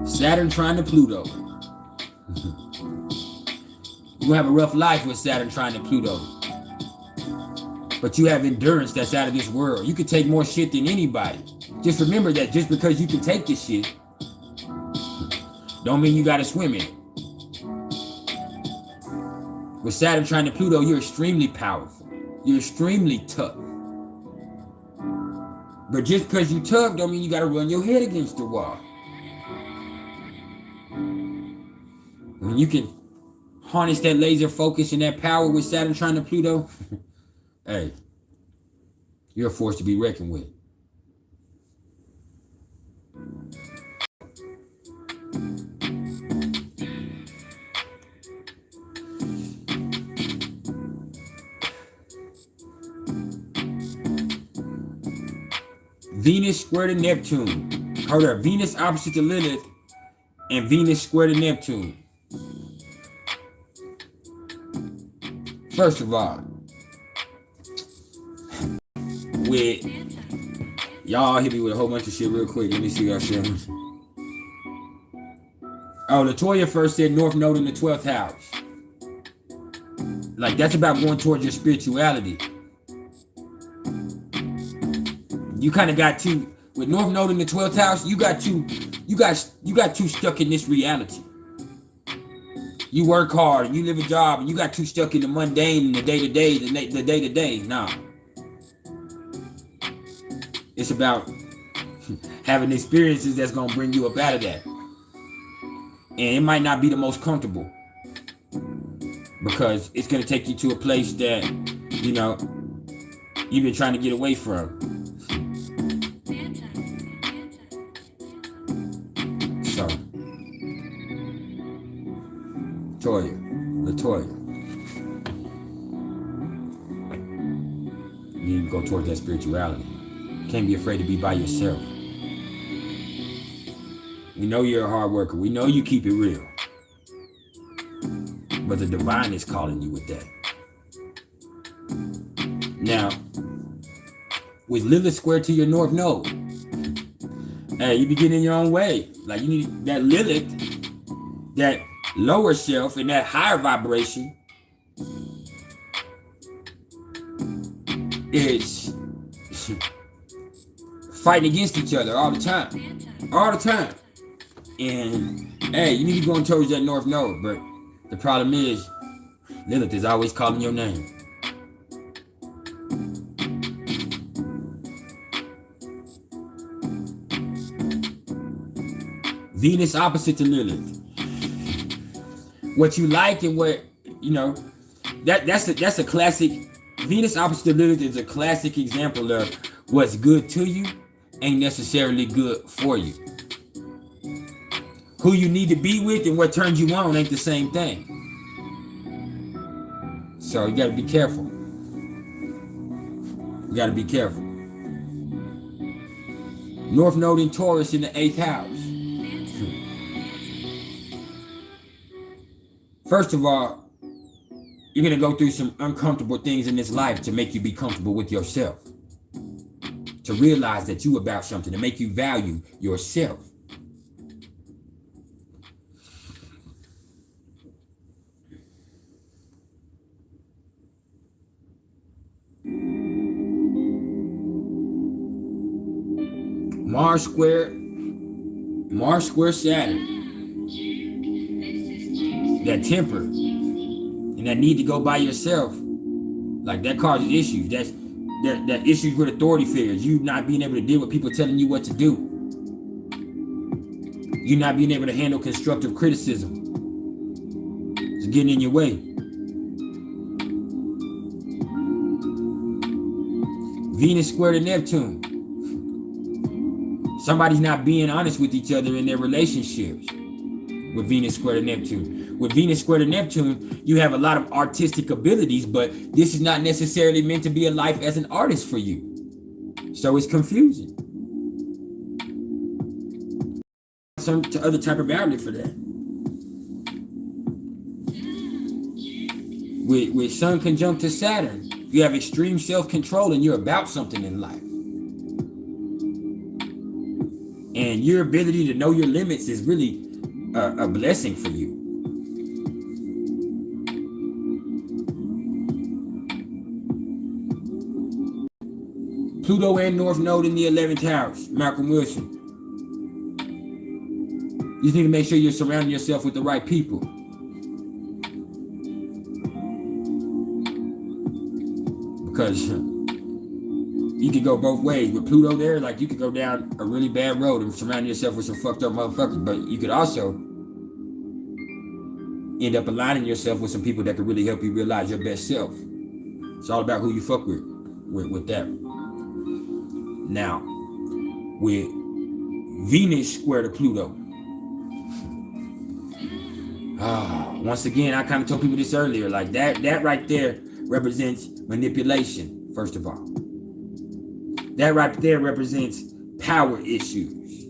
Saturn trine to Pluto. You have a rough life with Saturn trine to Pluto. But you have endurance that's out of this world. You can take more shit than anybody. Just remember that just because you can take this shit, don't mean you gotta swim in it. With Saturn trine to Pluto, you're extremely powerful. You're extremely tough. But just because you're tough, don't mean you gotta run your head against the wall. When you can harness that laser focus and that power with Saturn trine to Pluto, hey, you're a force to be reckoned with. Venus square to Neptune. Hold up, Venus opposite to Lilith and Venus square to Neptune. First of all, with y'all hit me with a whole bunch of shit real quick. Let me see y'all shit. Oh, Latoya first said North Node in the 12th house. Like that's about going towards your spirituality. You kind of got to with North Node in the 12th house. You got too stuck in this reality. You work hard and you live a job and you got too stuck in the mundane and the day-to-day, the day-to-day. Nah. It's about having experiences that's going to bring you up out of that. And it might not be the most comfortable because it's going to take you to a place that, you know, you've been trying to get away from. So, Latoya, you need to go towards that spirituality. Can't be afraid to be by yourself. We know you're a hard worker. We know you keep it real. But the divine is calling you with that. Now, with Lilith square to your North Node, hey, you be getting in your own way. Like you need that Lilith, that lower self and that higher vibration is fighting against each other all the time. All the time. And hey, you need to go towards that North Node, but the problem is Lilith is always calling your name. Venus opposite to Lilith. What you like and what, you know, that's a classic. Venus opposite to Lilith is a classic example of what's good to you ain't necessarily good for you. Who you need to be with and what turns you on ain't the same thing. So you gotta be careful. You gotta be careful. North Node in Taurus in the 8th house. First of all, you're gonna go through some uncomfortable things in this life to make you be comfortable with yourself. To realize that you about something, to make you value yourself. Mars square Saturn. That temper and that need to go by yourself, like that causes issues. That issues with authority figures. You not being able to deal with people telling you what to do. You not being able to handle constructive criticism. It's getting in your way. Venus square to Neptune. Somebody's not being honest with each other in their relationships with Venus square to Neptune. With Venus square to Neptune, you have a lot of artistic abilities, but this is not necessarily meant to be a life as an artist for you. So it's confusing. Some other type of outlet for that. With Sun conjunct to Saturn, you have extreme self-control and you're about something in life. And your ability to know your limits is really a blessing for you. Pluto and North Node in the 11th house, Malcolm Wilson. You just need to make sure you're surrounding yourself with the right people. Because you could go both ways. With Pluto there, like you could go down a really bad road and surround yourself with some fucked up motherfuckers. But you could also end up aligning yourself with some people that could really help you realize your best self. It's all about who you fuck with that. Now, with Venus square to Pluto. Once again, I kind of told people this earlier. Like that right there represents manipulation, first of all. That right there represents power issues.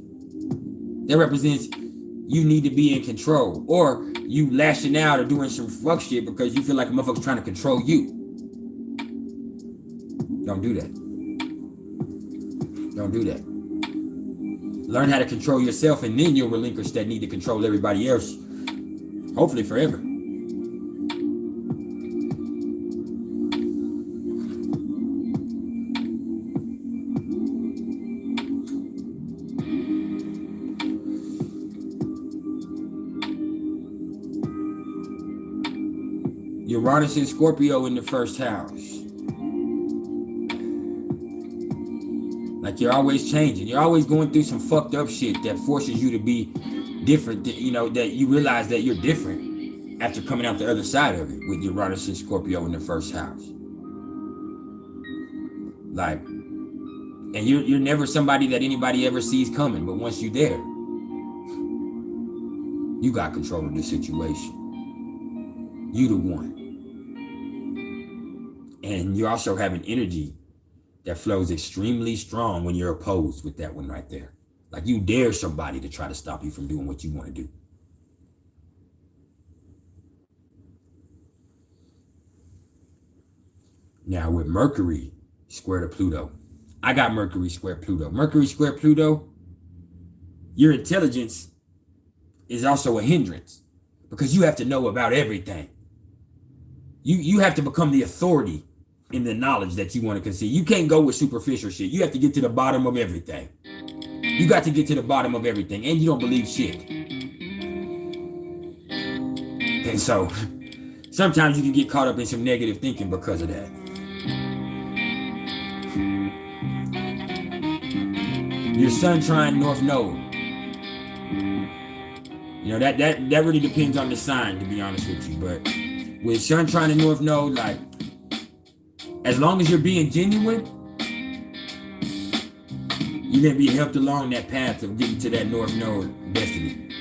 That represents you need to be in control. Or you lashing out or doing some fuck shit because you feel like a motherfucker's trying to control you. Don't do that. Don't do that. Learn how to control yourself and then you'll relinquish that need to control everybody else. Hopefully forever. Uranus and Scorpio in the 1st house. Like you're always changing. You're always going through some fucked up shit that forces you to be different. You know, that you realize that you're different after coming out the other side of it with Uranus and Scorpio in the 1st house. Like, and you're never somebody that anybody ever sees coming. But once you're there, you got control of the situation. You the one. And you also have an energy that flows extremely strong when you're opposed with that one right there. Like you dare somebody to try to stop you from doing what you want to do. Now with Mercury square to Pluto. I got Mercury square Pluto. Mercury square Pluto, your intelligence is also a hindrance because you have to know about everything. You have to become the authority in the knowledge that you want to conceive. You can't go with superficial shit. You have to get to the bottom of everything. You got to get to the bottom of everything, and you don't believe shit. And so, sometimes you can get caught up in some negative thinking because of that. Your Sun trine North Node. You know, that really depends on the sign, to be honest with you. But with Sun trine and North Node, like, as long as you're being genuine, you're going to be helped along that path of getting to that North Node destiny.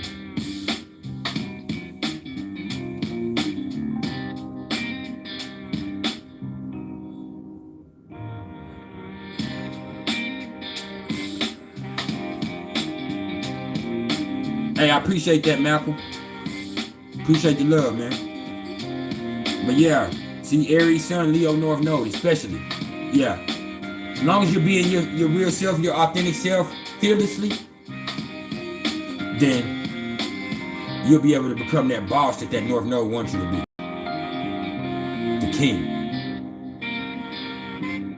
Hey, I appreciate that, Malcolm. Appreciate the love, man. But yeah, see, Aries, Sun, Leo, North Node, especially. Yeah. As long as you're being your real self, your authentic self, fearlessly, then you'll be able to become that boss that North Node wants you to be. The king.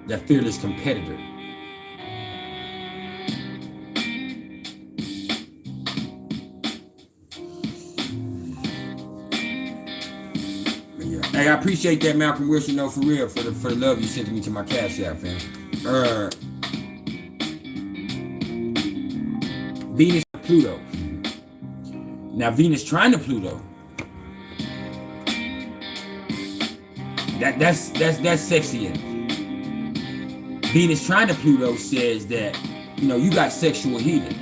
That fearless competitor. Yeah. Hey, I appreciate that, Malcolm Wilson, though, for real, for the love you sent me to my CashApp, fam. Venus and Pluto. Now, Venus trying to Pluto. That's sexy. Venus trying to Pluto says that, you know, you got sexual healing.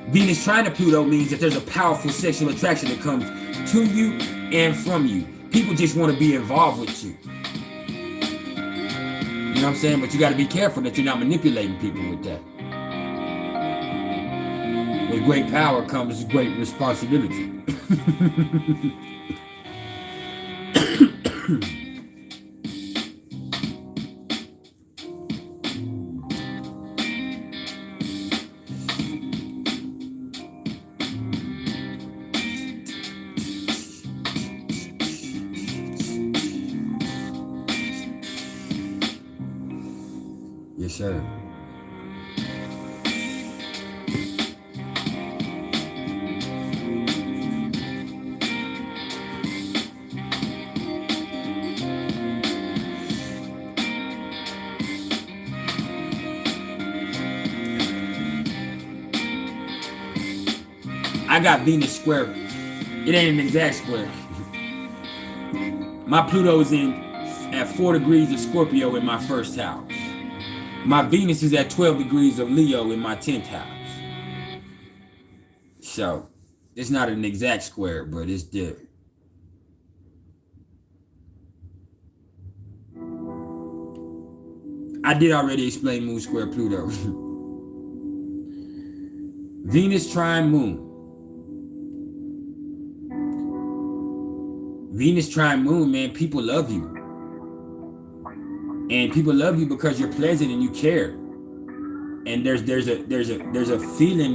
Venus trying to Pluto means that there's a powerful sexual attraction that comes to you and from you. People just want to be involved with you. You know what I'm saying? But you got to be careful that you're not manipulating people with that. With great power comes great responsibility. Yes, sir. I got Venus square. It ain't an exact square. My Pluto's at 4 degrees of Scorpio in my first house. My Venus is at 12 degrees of Leo in my 10th house. So, it's not an exact square, but it's there. I did already explain Moon square Pluto. Venus trine Moon. Venus trine Moon, man, people love you. And people love you because you're pleasant and you care. And there's a feeling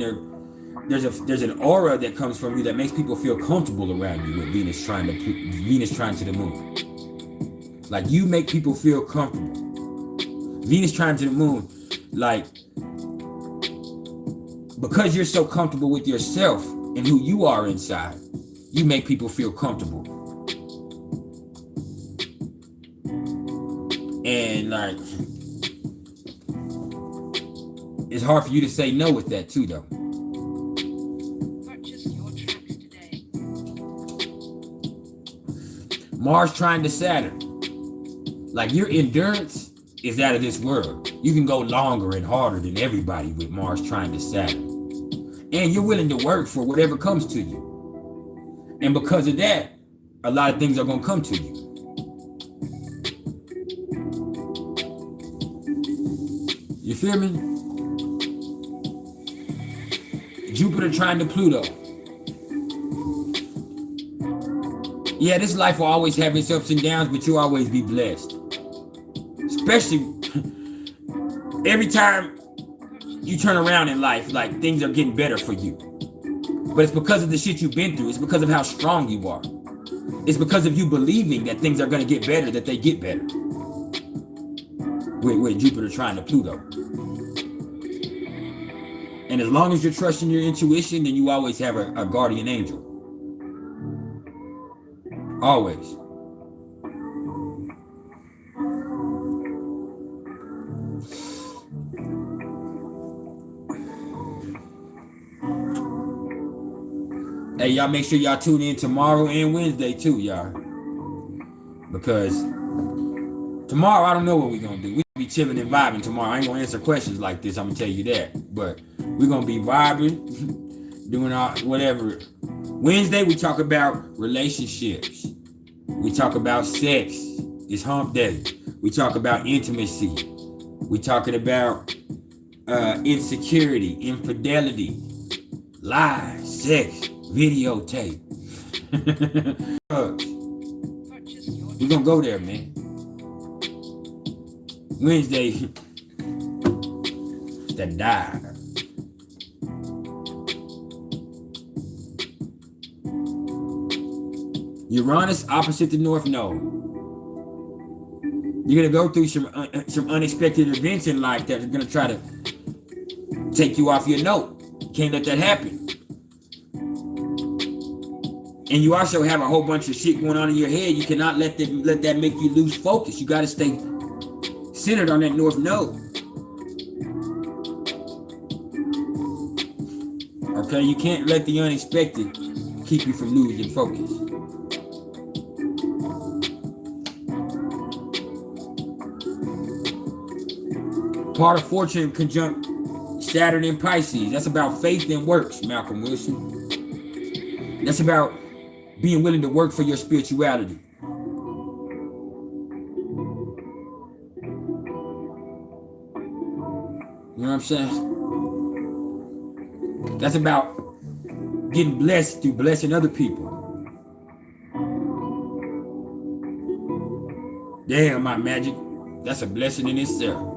there's an aura that comes from you that makes people feel comfortable around you with Venus trine to the Moon. Like, you make people feel comfortable. Venus trine to the Moon, like, because you're so comfortable with yourself and who you are inside, you make people feel comfortable. And like, it's hard for you to say no with that too, though. Purchase your tracks today. Mars trying to Saturn. Like, your endurance is out of this world. You can go longer and harder than everybody with Mars trying to Saturn. And you're willing to work for whatever comes to you. And because of that, a lot of things are going to come to you. You feel me? Jupiter trying to Pluto. Yeah, this life will always have its ups and downs, but you'll always be blessed. Especially every time you turn around in life, like, things are getting better for you. But it's because of the shit you've been through. It's because of how strong you are. It's because of you believing that things are going to get better, that they get better. With Jupiter trying to Pluto. And as long as you're trusting your intuition, then you always have a guardian angel. Always. Hey, y'all, make sure y'all tune in tomorrow and Wednesday too, y'all. Because tomorrow, I don't know what we're going to do. We're going to be chilling and vibing tomorrow. I ain't going to answer questions like this. I'm going to tell you that. But we're going to be vibing, doing all, whatever. Wednesday, we talk about relationships. We talk about sex. It's hump day. We talk about intimacy. We talking about insecurity, infidelity. lies, sex, videotape. Purchase your We're gonna go there, man. Wednesday, that die. Uranus opposite the North Node. You're gonna go through some unexpected events in life that are gonna try to take you off your note. Can't let that happen. And you also have a whole bunch of shit going on in your head. You cannot let that make you lose focus. You gotta stay centered on that North Node. Okay, you can't let the unexpected keep you from losing focus. Part of fortune conjunct Saturn in Pisces. That's about faith and works, Malcolm Wilson. That's about being willing to work for your spirituality. You know what I'm saying? That's about getting blessed through blessing other people. Damn, my magic. That's a blessing in itself.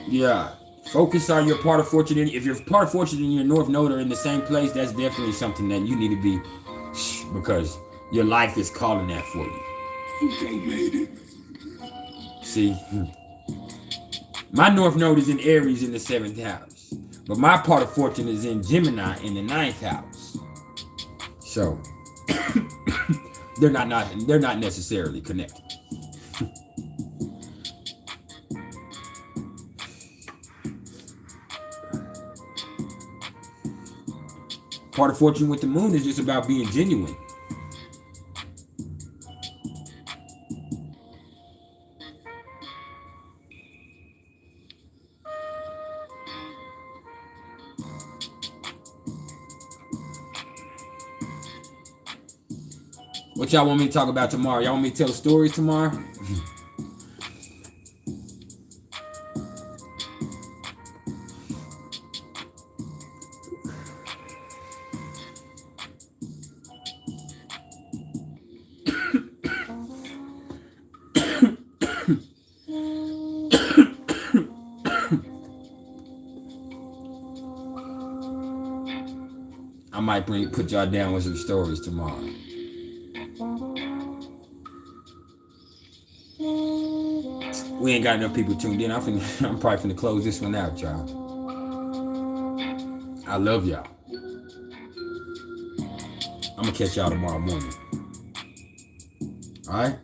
Yeah, focus on your part of fortune. If your part of fortune and your North Node are in the same place, that's definitely something that you need to be, because your life is calling that for you. CK made it. See, my North Node is in Aries in the 7th house, but my part of fortune is in Gemini in the 9th house. So they're not necessarily connected. Part of fortune with the moon is just about being genuine. What y'all want me to talk about tomorrow? Y'all want me to tell stories tomorrow? I might put y'all down with some stories tomorrow. We ain't got enough people tuned in. I'm probably finna close this one out, y'all. I love y'all. I'm gonna catch y'all tomorrow morning. All right?